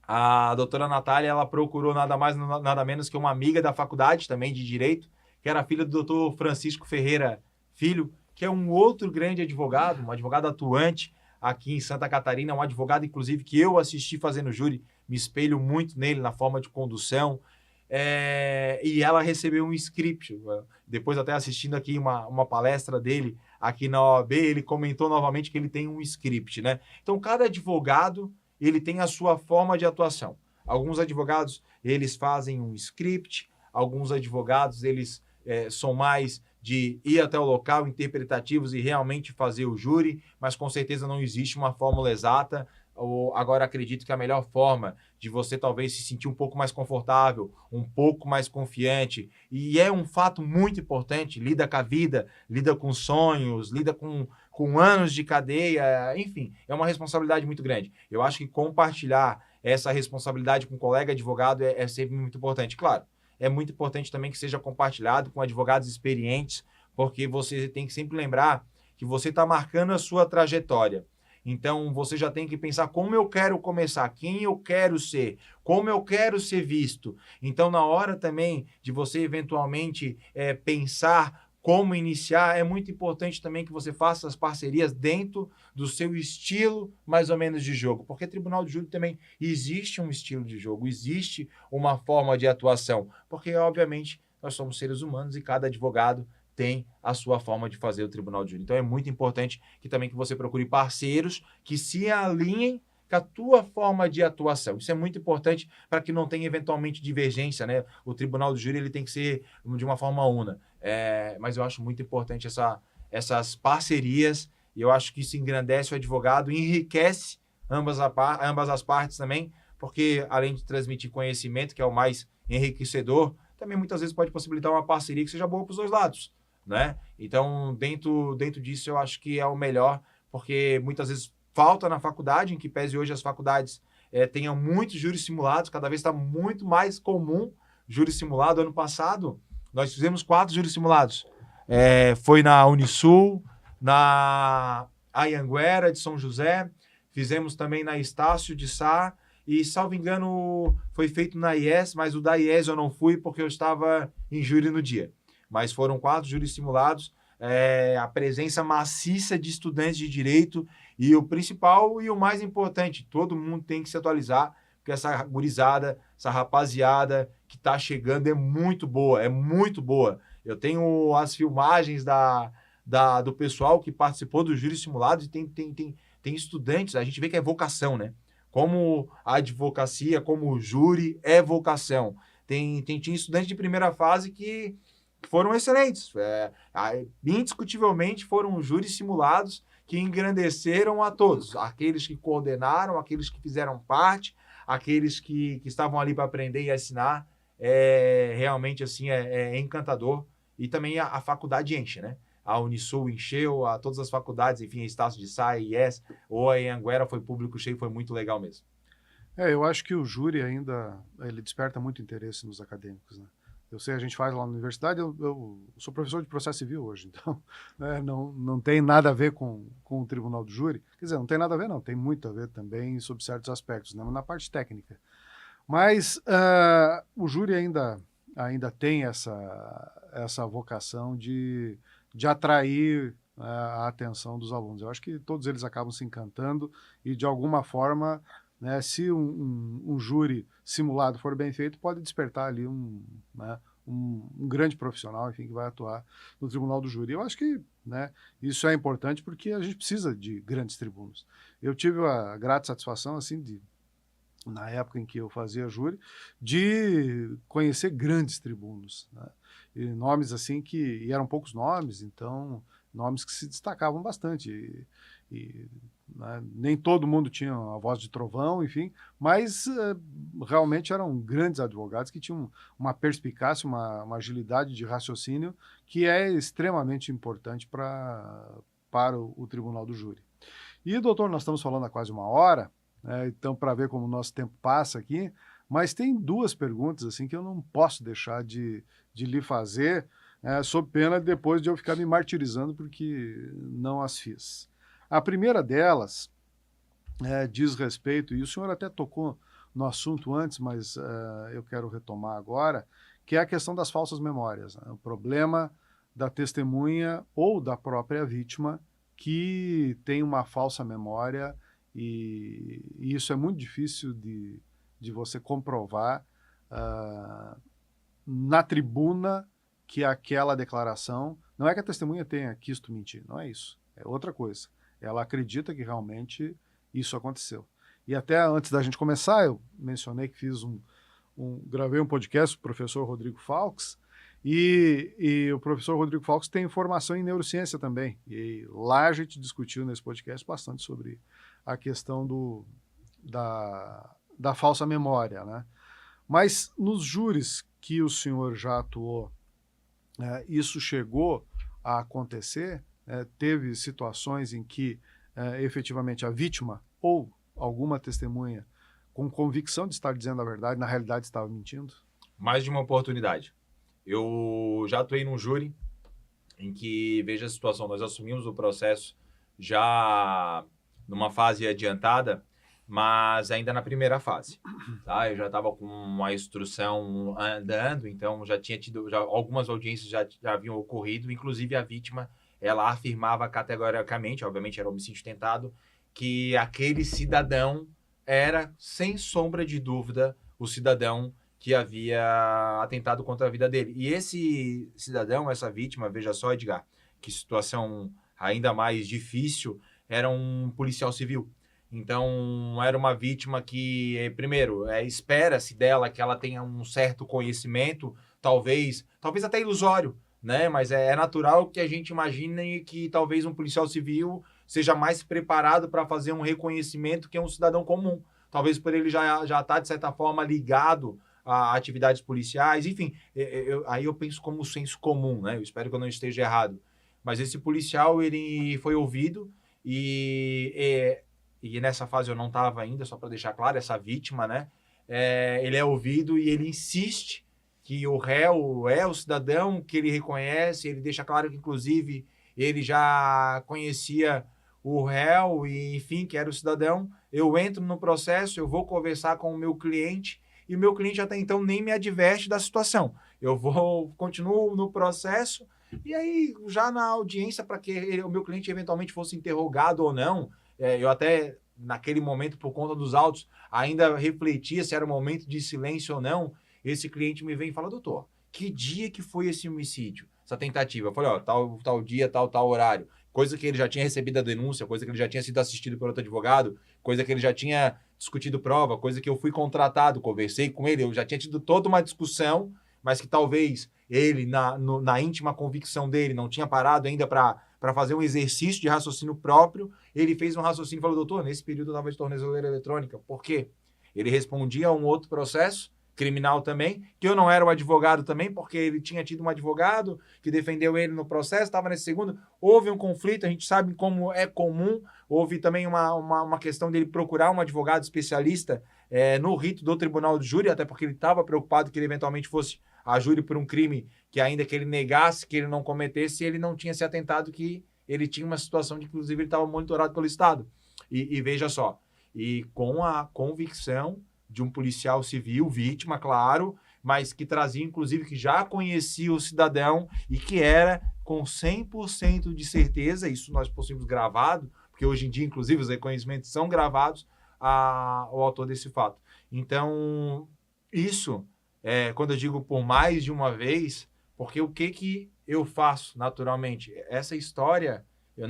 S2: a doutora Natália, ela procurou nada mais, nada menos que uma amiga da faculdade também de Direito, que era filha do doutor Francisco Ferreira Filho, que é um outro grande advogado, um advogado atuante aqui em Santa Catarina, um advogado, inclusive, que eu assisti fazendo júri, me espelho muito nele na forma de condução, e ela recebeu um script. Depois, até assistindo aqui uma palestra dele aqui na OAB, ele comentou novamente que ele tem um script, né? Então, cada advogado, ele tem a sua forma de atuação. Alguns advogados, eles fazem um script, alguns advogados, eles são mais de ir até o local, interpretativos e realmente fazer o júri, mas com certeza não existe uma fórmula exata. Agora, acredito que a melhor forma de você talvez se sentir um pouco mais confortável, um pouco mais confiante, e é um fato muito importante, lida com a vida, lida com sonhos, lida com anos de cadeia, enfim, é uma responsabilidade muito grande. Eu acho que compartilhar essa responsabilidade com um colega advogado é sempre muito importante. Claro, é muito importante também que seja compartilhado com advogados experientes, porque você tem que sempre lembrar que você está marcando a sua trajetória. Então, você já tem que pensar como eu quero começar, quem eu quero ser, como eu quero ser visto. Então, na hora também de você eventualmente pensar como iniciar, é muito importante também que você faça as parcerias dentro do seu estilo, mais ou menos, de jogo. Porque Tribunal de Júri também existe um estilo de jogo, existe uma forma de atuação. Porque, obviamente, nós somos seres humanos e cada advogado tem a sua forma de fazer o Tribunal de Júri. Então, é muito importante que você procure parceiros que se alinhem com a tua forma de atuação. Isso é muito importante para que não tenha, eventualmente, divergência, né? O Tribunal de Júri ele tem que ser de uma forma una. Mas eu acho muito importante essas parcerias, e eu acho que isso engrandece o advogado, enriquece ambas as partes também, porque, além de transmitir conhecimento, que é o mais enriquecedor, também muitas vezes pode possibilitar uma parceria que seja boa para os dois lados, né? Então, dentro disso, eu acho que é o melhor, porque muitas vezes falta na faculdade, em que pese hoje as faculdades tenham muitos júris simulados, cada vez está muito mais comum júri simulado. Ano passado, nós fizemos 4 júris simulados. Foi na Unisul, na Anhanguera de São José, fizemos também na Estácio de Sá, e, salvo engano, foi feito na IES, mas o da IES eu não fui porque eu estava em júri no dia. Mas foram 4 júris simulados, a presença maciça de estudantes de direito, e o principal e o mais importante, todo mundo tem que se atualizar, porque essa gurizada, essa rapaziada que está chegando é muito boa, é muito boa. Eu tenho as filmagens do pessoal que participou dos júris simulados, e tem estudantes, a gente vê que é vocação, né? Como a advocacia, como o júri é vocação. Tinha estudantes de primeira fase que foram excelentes. Indiscutivelmente foram júris simulados que engrandeceram a todos. Aqueles que coordenaram, aqueles que fizeram parte, aqueles que estavam ali para aprender e assinar. Realmente assim, é encantador. E também a faculdade enche, né? A Unisul encheu, todas as faculdades, enfim, Estácio de Sá, IES, ou a Anhanguera foi público cheio, foi muito legal mesmo.
S1: Eu acho que o júri ainda ele desperta muito interesse nos acadêmicos, né? Eu sei, a gente faz lá na universidade, eu sou professor de processo civil hoje, então não tem nada a ver com o tribunal do júri. Quer dizer, não tem nada a ver, não, tem muito a ver também sobre certos aspectos, né, na parte técnica. Mas o júri ainda tem essa vocação de atrair a atenção dos alunos. Eu acho que todos eles acabam se encantando e, de alguma forma, né, se um júri simulado for bem feito, pode despertar ali um grande profissional, enfim, que vai atuar no tribunal do júri. Eu acho que, né, isso é importante porque a gente precisa de grandes tribunos. Eu tive a grata satisfação, assim, na época em que eu fazia júri, de conhecer grandes tribunos, né? E nomes assim e eram poucos nomes, então nomes que se destacavam bastante, né, nem todo mundo tinha a voz de trovão, enfim, mas realmente eram grandes advogados que tinham uma perspicácia, uma agilidade de raciocínio que é extremamente importante para o tribunal do júri. E, doutor, nós estamos falando há quase 1 hora, então, para ver como o nosso tempo passa aqui, mas tem 2 perguntas assim que eu não posso deixar de lhe fazer, sob pena depois de eu ficar me martirizando porque não as fiz. A primeira delas diz respeito, e o senhor até tocou no assunto antes, mas eu quero retomar agora, que é a questão das falsas memórias, né? O problema da testemunha ou da própria vítima que tem uma falsa memória. E isso é muito difícil de você comprovar na tribuna que aquela declaração... Não é que a testemunha tenha quisto mentir, não é isso. É outra coisa. Ela acredita que realmente isso aconteceu. E até antes da gente começar, eu mencionei que gravei um podcast com o professor Rodrigo Falks, e o professor Rodrigo Falks tem formação em neurociência também. E lá a gente discutiu nesse podcast bastante sobre a questão da falsa memória, né? Mas nos júris que o senhor já atuou, isso chegou a acontecer? Teve situações em que efetivamente a vítima ou alguma testemunha com convicção de estar dizendo a verdade, na realidade estava mentindo?
S2: Mais de uma oportunidade. Eu já atuei num júri em que, veja a situação, nós assumimos o processo já numa fase adiantada, mas ainda na primeira fase, tá? Eu já estava com uma instrução andando, então já tinha tido, algumas audiências já haviam ocorrido, inclusive a vítima, ela afirmava categoricamente, obviamente era homicídio tentado, que aquele cidadão era, sem sombra de dúvida, o cidadão que havia atentado contra a vida dele. E esse cidadão, essa vítima, veja só, Edgar, que situação ainda mais difícil, era um policial civil. Então, era uma vítima que, primeiro, espera-se dela que ela tenha um certo conhecimento, talvez até ilusório, né? Mas é natural que a gente imagine que talvez um policial civil seja mais preparado para fazer um reconhecimento que um cidadão comum. Talvez por ele já estar, de certa forma, ligado a atividades policiais, enfim. Aí eu penso como senso comum, né? Eu espero que eu não esteja errado. Mas esse policial, ele foi ouvido e nessa fase eu não estava ainda, só para deixar claro, essa vítima, né? Ele é ouvido e ele insiste que o réu é o cidadão que ele reconhece, ele deixa claro que, inclusive, ele já conhecia o réu e, enfim, que era o cidadão. Eu entro no processo, eu vou conversar com o meu cliente e o meu cliente até então nem me adverte da situação. Continuo no processo e aí, já na audiência, para que o meu cliente eventualmente fosse interrogado ou não, eu até, naquele momento, por conta dos autos, ainda refletia se era um momento de silêncio ou não. Esse cliente me vem e fala: doutor, que dia que foi esse homicídio, essa tentativa? Eu falei: ó, tal dia, tal horário. Coisa que ele já tinha recebido a denúncia, coisa que ele já tinha sido assistido por outro advogado, coisa que ele já tinha discutido prova, coisa que eu fui contratado, conversei com ele, eu já tinha tido toda uma discussão, mas que talvez ele, na íntima convicção dele, não tinha parado ainda para fazer um exercício de raciocínio próprio. Ele fez um raciocínio e falou: doutor, nesse período eu estava de tornozeleira eletrônica. Por quê? Ele respondia a um outro processo criminal também, que eu não era o advogado também, porque ele tinha tido um advogado que defendeu ele no processo, estava nesse segundo. Houve um conflito, a gente sabe como é comum. Houve também uma questão dele procurar um advogado especialista no rito do tribunal de júri, até porque ele estava preocupado que ele eventualmente fosse a júri por um crime que, ainda que ele negasse, que ele não cometesse, ele não tinha se atentado que ele tinha uma situação de, inclusive, ele estava monitorado pelo Estado. E veja só, e com a convicção de um policial civil, vítima, claro, mas que trazia, inclusive, que já conhecia o cidadão e que era com 100% de certeza, isso nós possuímos gravado, porque hoje em dia, inclusive, os reconhecimentos são gravados, o autor desse fato. Então, isso, quando eu digo por mais de uma vez, porque o que eu faço naturalmente? Essa história, eu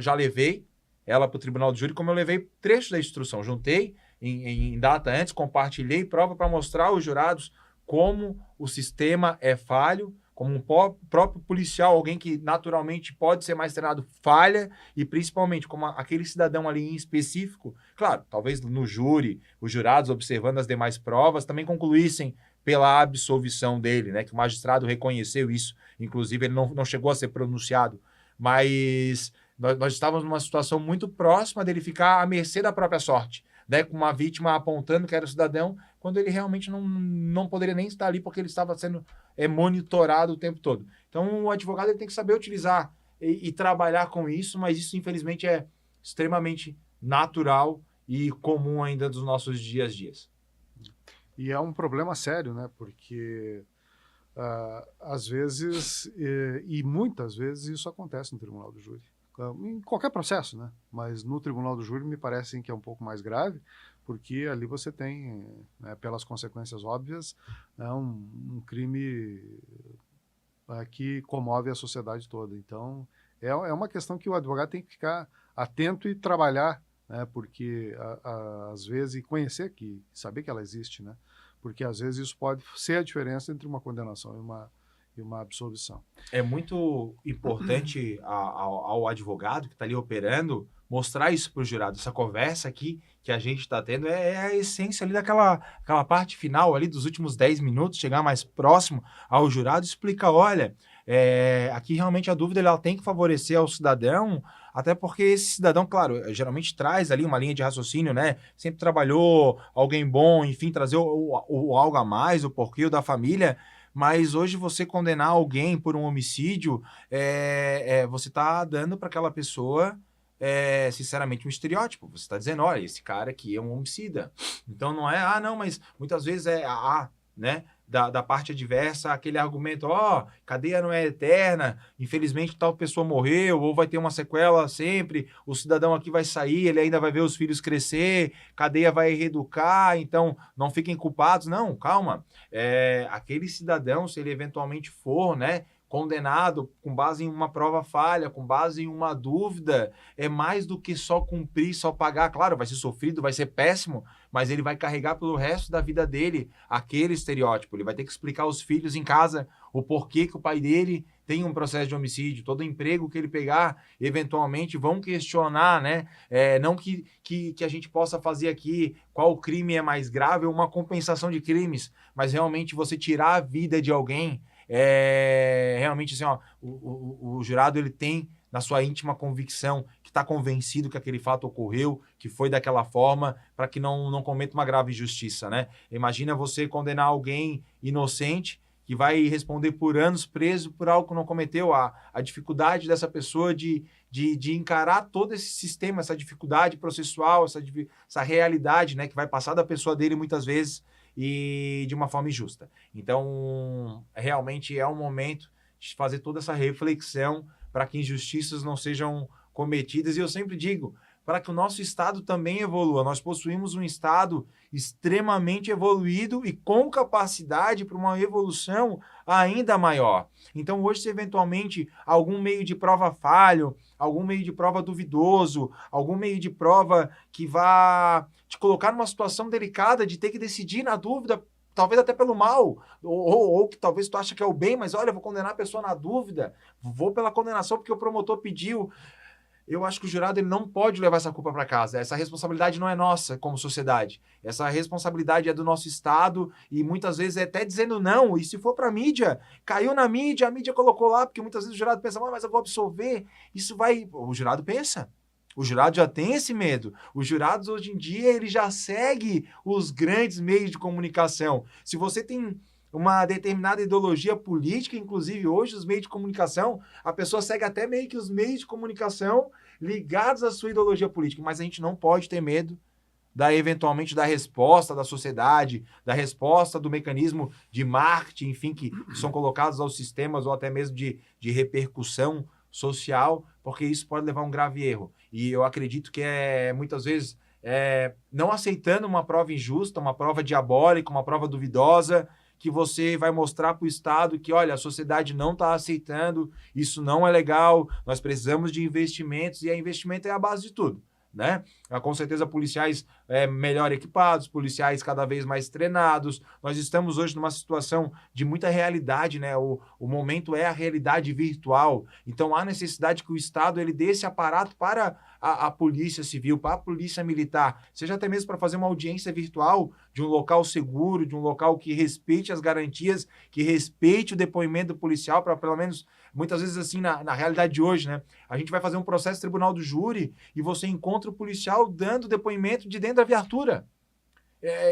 S2: já levei ela para o tribunal de júri, como eu levei trechos da instrução, juntei em data antes, compartilhei prova para mostrar aos jurados como o sistema é falho, como um próprio policial, alguém que naturalmente pode ser mais treinado, falha, e principalmente como aquele cidadão ali em específico, claro, talvez no júri, os jurados observando as demais provas também concluíssem pela absolvição dele, né, que o magistrado reconheceu isso, inclusive ele não chegou a ser pronunciado, mas nós estávamos numa situação muito próxima dele ficar à mercê da própria sorte, né, com uma vítima apontando que era o cidadão, quando ele realmente não poderia nem estar ali, porque ele estava sendo monitorado o tempo todo. Então, o advogado ele tem que saber utilizar e trabalhar com isso, mas isso, infelizmente, é extremamente natural e comum ainda dos nossos dias a dias.
S1: E é um problema sério, né? Porque, às vezes, e muitas vezes, isso acontece no tribunal do júri. Em qualquer processo, né? Mas no tribunal do júri me parece que é um pouco mais grave, porque ali você tem, né, pelas consequências óbvias, um crime que comove a sociedade toda. Então, é uma questão que o advogado tem que ficar atento e trabalhar, né? Porque, às vezes, e conhecer saber que ela existe, né? Porque, às vezes, isso pode ser a diferença entre uma condenação e uma absolvição.
S2: É muito importante ao advogado que está ali operando mostrar isso para o jurado. Essa conversa aqui que a gente está tendo é a essência ali daquela parte final ali dos últimos 10 minutos, chegar mais próximo ao jurado e explicar: olha, aqui realmente a dúvida ela tem que favorecer ao cidadão, até porque esse cidadão, claro, geralmente traz ali uma linha de raciocínio, né? Sempre trabalhou, alguém bom, enfim, trazer o algo a mais, o porquê, o da família. mas hoje você condenar alguém por um homicídio, você está dando para aquela pessoa, sinceramente, um estereótipo. Você está dizendo, olha, esse cara aqui é um homicida. Então não é, não, mas muitas vezes né? Da parte adversa, aquele argumento, cadeia não é eterna, infelizmente tal pessoa morreu, ou vai ter uma sequela sempre, o cidadão aqui vai sair, ele ainda vai ver os filhos crescer, cadeia vai reeducar, então não fiquem culpados. Não, calma. Aquele cidadão, se ele eventualmente for, né, condenado com base em uma prova falha, com base em uma dúvida, é mais do que só cumprir, só pagar. Claro, vai ser sofrido, vai ser péssimo, mas ele vai carregar pelo resto da vida dele aquele estereótipo. Ele vai ter que explicar aos filhos em casa o porquê que o pai dele tem um processo de homicídio. Todo emprego que ele pegar, eventualmente, vão questionar, né? Não que a gente possa fazer aqui qual crime é mais grave ou uma compensação de crimes, mas realmente você tirar a vida de alguém, realmente assim, o jurado ele tem na sua íntima convicção que está convencido que aquele fato ocorreu, que foi daquela forma, para que não cometa uma grave injustiça, né? Imagina você condenar alguém inocente que vai responder por anos preso por algo que não cometeu, a dificuldade dessa pessoa de encarar todo esse sistema, essa dificuldade processual, essa realidade, né, que vai passar da pessoa dele muitas vezes e de uma forma injusta. Então, realmente é um momento de fazer toda essa reflexão para que injustiças não sejam cometidas. E eu sempre digo, para que o nosso Estado também evolua. Nós possuímos um Estado extremamente evoluído e com capacidade para uma evolução ainda maior. Então, hoje, se eventualmente algum meio de prova falho, algum meio de prova duvidoso, algum meio de prova que vá te colocar numa situação delicada de ter que decidir na dúvida, talvez até pelo mal, ou que talvez tu acha que é o bem, mas olha, vou condenar a pessoa na dúvida, vou pela condenação porque o promotor pediu. Eu acho que o jurado ele não pode levar essa culpa para casa. Essa responsabilidade não é nossa como sociedade. Essa responsabilidade é do nosso Estado e muitas vezes é até dizendo não. E se for para a mídia, caiu na mídia, a mídia colocou lá, porque muitas vezes o jurado pensa, mas eu vou absolver. Isso vai... O jurado pensa. O jurado já tem esse medo. Os jurados, hoje em dia, ele já segue os grandes meios de comunicação. Se você tem uma determinada ideologia política, inclusive hoje os meios de comunicação, a pessoa segue até meio que os meios de comunicação ligados à sua ideologia política, mas a gente não pode ter medo eventualmente da resposta da sociedade, da resposta do mecanismo de marketing, enfim, que são colocados aos sistemas ou até mesmo de repercussão social, porque isso pode levar a um grave erro. E eu acredito que muitas vezes não aceitando uma prova injusta, uma prova diabólica, uma prova duvidosa, que você vai mostrar para o Estado que, olha, a sociedade não está aceitando, isso não é legal, nós precisamos de investimentos, e investimento é a base de tudo, né? Com certeza policiais melhor equipados, policiais cada vez mais treinados. Nós estamos hoje numa situação de muita realidade, né? O momento é a realidade virtual, então há necessidade que o Estado ele dê esse aparato para a polícia civil, para a polícia militar, seja até mesmo para fazer uma audiência virtual de um local seguro, de um local que respeite as garantias, que respeite o depoimento policial, para pelo menos, muitas vezes assim, na realidade de hoje, né? A gente vai fazer um processo tribunal do júri e você encontra o policial dando depoimento de dentro da viatura.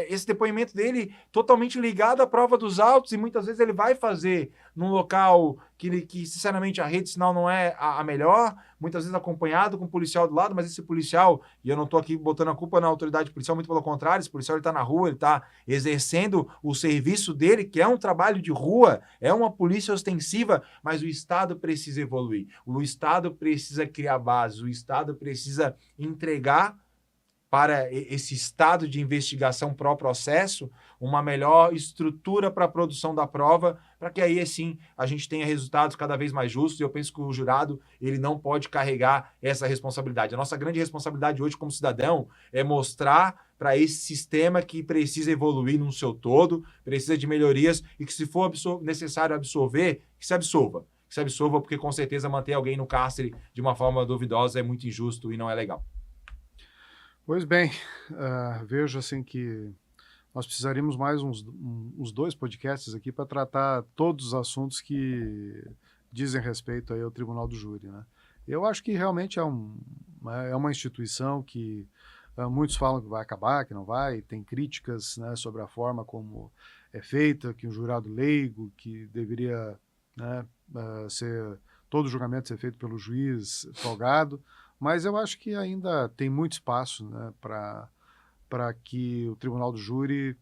S2: Esse depoimento dele totalmente ligado à prova dos autos, e muitas vezes ele vai fazer num local que sinceramente, a rede de sinal não é a melhor, muitas vezes acompanhado com um policial do lado, mas esse policial, e eu não estou aqui botando a culpa na autoridade policial, muito pelo contrário, esse policial está na rua, ele está exercendo o serviço dele, que é um trabalho de rua, é uma polícia ostensiva, mas o Estado precisa evoluir, o Estado precisa criar bases, o Estado precisa entregar para esse estado de investigação pró-processo, uma melhor estrutura para a produção da prova, para que aí, sim, a gente tenha resultados cada vez mais justos. E eu penso que o jurado ele não pode carregar essa responsabilidade. A nossa grande responsabilidade hoje como cidadão é mostrar para esse sistema que precisa evoluir no seu todo, precisa de melhorias e que, se for necessário absolver, que se absolva. Que se absolva, porque com certeza manter alguém no cárcere de uma forma duvidosa é muito injusto e não é legal.
S1: Pois bem, vejo assim que nós precisaríamos mais uns 2 podcasts aqui para tratar todos os assuntos que dizem respeito aí ao Tribunal do Júri, né? Eu acho que realmente é uma instituição que muitos falam que vai acabar, que não vai, tem críticas, né, sobre a forma como é feita, que um jurado leigo, que deveria, né, ser todo o julgamento ser feito pelo juiz folgado, mas eu acho que ainda tem muito espaço, né, para que o Tribunal do Júri,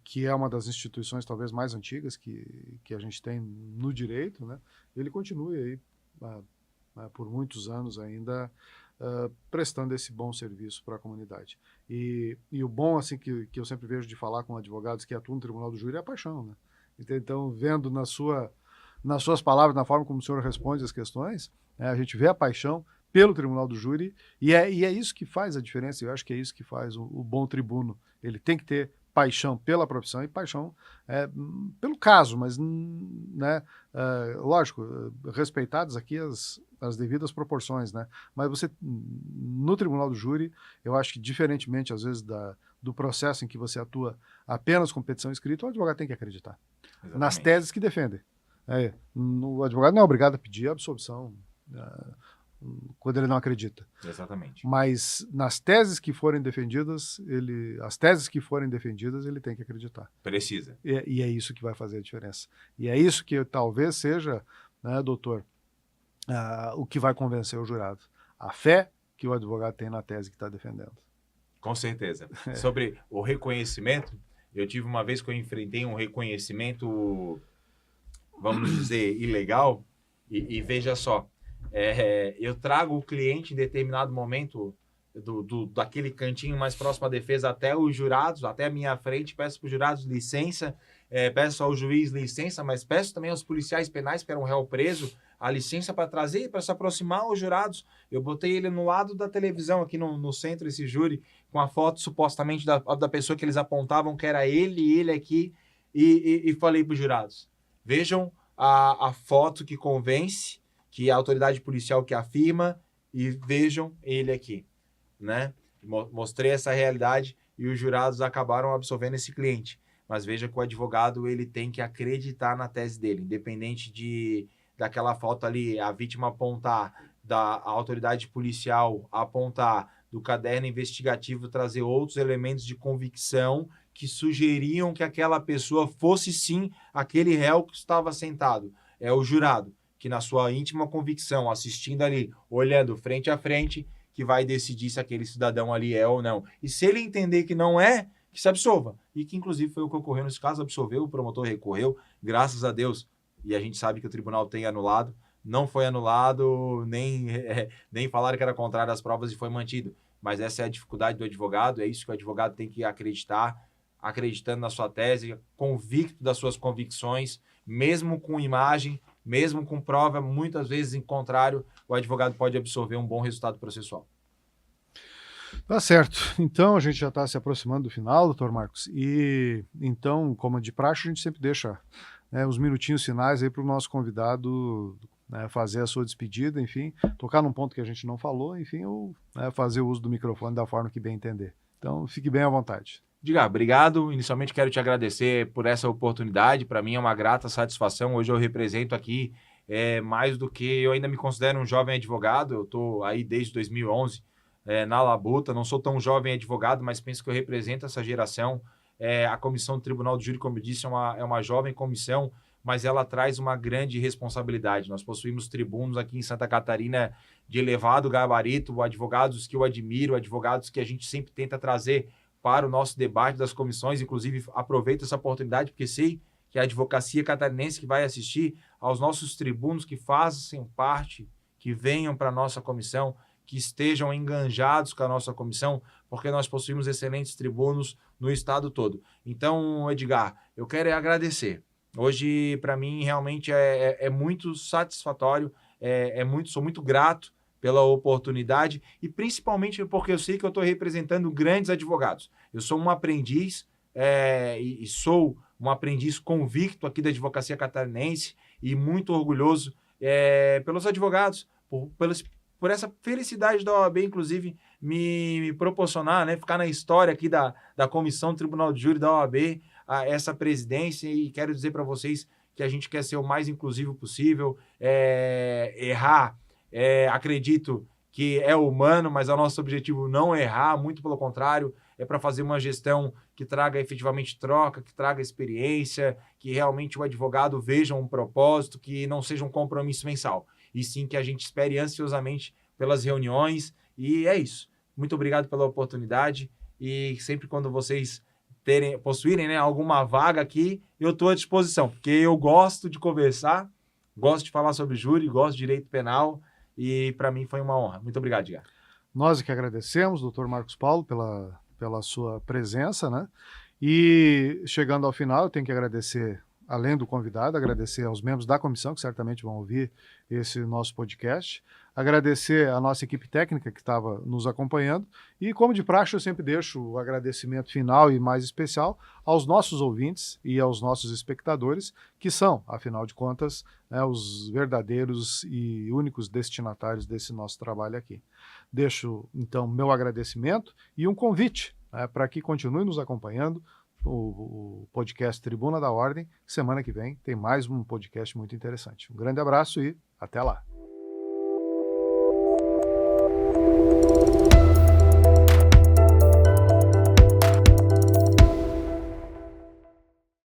S1: que é uma das instituições talvez mais antigas que a gente tem no direito, né, ele continue aí por muitos anos ainda prestando esse bom serviço para a comunidade. E o bom, assim, que eu sempre vejo de falar com advogados que atuam no Tribunal do Júri é a paixão, né? Então, vendo nas suas palavras, na forma como o senhor responde as questões, a gente vê a paixão pelo Tribunal do Júri e é isso que faz a diferença. Eu acho que é isso que faz o bom tribuno. Ele tem que ter paixão pela profissão e paixão pelo caso, mas, né, lógico, respeitadas aqui as devidas proporções, né? Mas você, no Tribunal do Júri, eu acho que, diferentemente, às vezes, do processo em que você atua apenas com petição escrita, o advogado tem que acreditar nas teses que defendem. O advogado não é obrigado a pedir a absolvição quando ele não acredita.
S2: Exatamente.
S1: Mas nas teses que forem defendidas, as teses que forem defendidas, ele tem que acreditar.
S2: Precisa.
S1: E é isso que vai fazer a diferença. E é isso que talvez seja, né, doutor, o que vai convencer o jurado. A fé que o advogado tem na tese que está defendendo.
S2: Com certeza. Sobre o reconhecimento, eu tive uma vez que eu enfrentei um reconhecimento, vamos dizer, ilegal, e veja só, eu trago o cliente em determinado momento daquele cantinho mais próximo à defesa até os jurados, até a minha frente, peço para os jurados licença, peço ao juiz licença, mas peço também aos policiais penais, que era um réu preso, a licença para trazer, para se aproximar aos jurados. Eu botei ele no lado da televisão, aqui no centro, esse júri, com a foto supostamente da pessoa que eles apontavam que era ele aqui, e falei para os jurados, vejam a foto que convence, que é a autoridade policial que afirma, e vejam ele aqui, né? Mostrei essa realidade e os jurados acabaram absolvendo esse cliente. Mas veja que o advogado ele tem que acreditar na tese dele, independente daquela foto ali, a vítima apontar, da autoridade policial apontar, do caderno investigativo trazer outros elementos de convicção que sugeriam que aquela pessoa fosse sim aquele réu que estava sentado. É o jurado que na sua íntima convicção, assistindo ali, olhando frente a frente, que vai decidir se aquele cidadão ali é ou não. E se ele entender que não é, que se absolva. E que, inclusive, foi o que ocorreu nesse caso, absolveu, o promotor recorreu, graças a Deus, e a gente sabe que o tribunal tem anulado, não foi anulado, nem falaram que era contrário às provas e foi mantido. Mas essa é a dificuldade do advogado, é isso que o advogado tem que acreditar, acreditando na sua tese, convicto das suas convicções, mesmo com imagem, mesmo com prova, muitas vezes em contrário, o advogado pode absorver um bom resultado processual.
S1: Tá certo. Então, a gente já está se aproximando do final, doutor Marcos. E então, como de praxe, a gente sempre deixa, né, os minutinhos finais aí para o nosso convidado, né, fazer a sua despedida, enfim, tocar num ponto que a gente não falou, enfim, ou, né, fazer o uso do microfone da forma que bem entender. Então, fique bem à vontade.
S2: Edgar, obrigado. Inicialmente quero te agradecer por essa oportunidade. Para mim é uma grata satisfação. Hoje eu represento aqui mais do que eu ainda me considero um jovem advogado. Eu estou aí desde 2011 na labuta. Não sou tão jovem advogado, mas penso que eu represento essa geração. A comissão do Tribunal do Júri, como eu disse, é uma jovem comissão, mas ela traz uma grande responsabilidade. Nós possuímos tribunos aqui em Santa Catarina de elevado gabarito, advogados que eu admiro, advogados que a gente sempre tenta trazer para o nosso debate das comissões. Inclusive, aproveito essa oportunidade, porque sei que a advocacia catarinense que vai assistir, aos nossos tribunos que fazem parte, que venham para a nossa comissão, que estejam enganjados com a nossa comissão, porque nós possuímos excelentes tribunos no estado todo. Então, Edgar, eu quero agradecer. Hoje, para mim, realmente é muito satisfatório, sou muito grato pela oportunidade e principalmente porque eu sei que eu estou representando grandes advogados. Eu sou um aprendiz e sou um aprendiz convicto aqui da advocacia catarinense e muito orgulhoso pelos advogados, por essa felicidade da OAB, inclusive, me proporcionar, né, ficar na história aqui da Comissão do Tribunal de Júri da OAB, essa presidência, e quero dizer para vocês que a gente quer ser o mais inclusivo possível, errar. Acredito que é humano, mas o nosso objetivo não é errar, muito pelo contrário, é para fazer uma gestão que traga efetivamente troca, que traga experiência, que realmente o advogado veja um propósito, que não seja um compromisso mensal, e sim que a gente espere ansiosamente pelas reuniões, e é isso. Muito obrigado pela oportunidade, e sempre quando vocês possuírem, né, alguma vaga aqui, eu estou à disposição, porque eu gosto de conversar, gosto de falar sobre júri, gosto de direito penal, e para mim foi uma honra. Muito obrigado, Edgar.
S1: Nós que agradecemos, doutor Marcos Paulo, pela sua presença, né? E chegando ao final, eu tenho que agradecer, além do convidado, agradecer aos membros da comissão, que certamente vão ouvir esse nosso podcast, agradecer a nossa equipe técnica que estava nos acompanhando, e como de praxe eu sempre deixo o agradecimento final e mais especial aos nossos ouvintes e aos nossos espectadores, que são, afinal de contas, né, os verdadeiros e únicos destinatários desse nosso trabalho aqui. Deixo, então, meu agradecimento e um convite, né, para que continue nos acompanhando o podcast Tribuna da Ordem. Semana que vem tem mais um podcast muito interessante. Um grande abraço e até lá.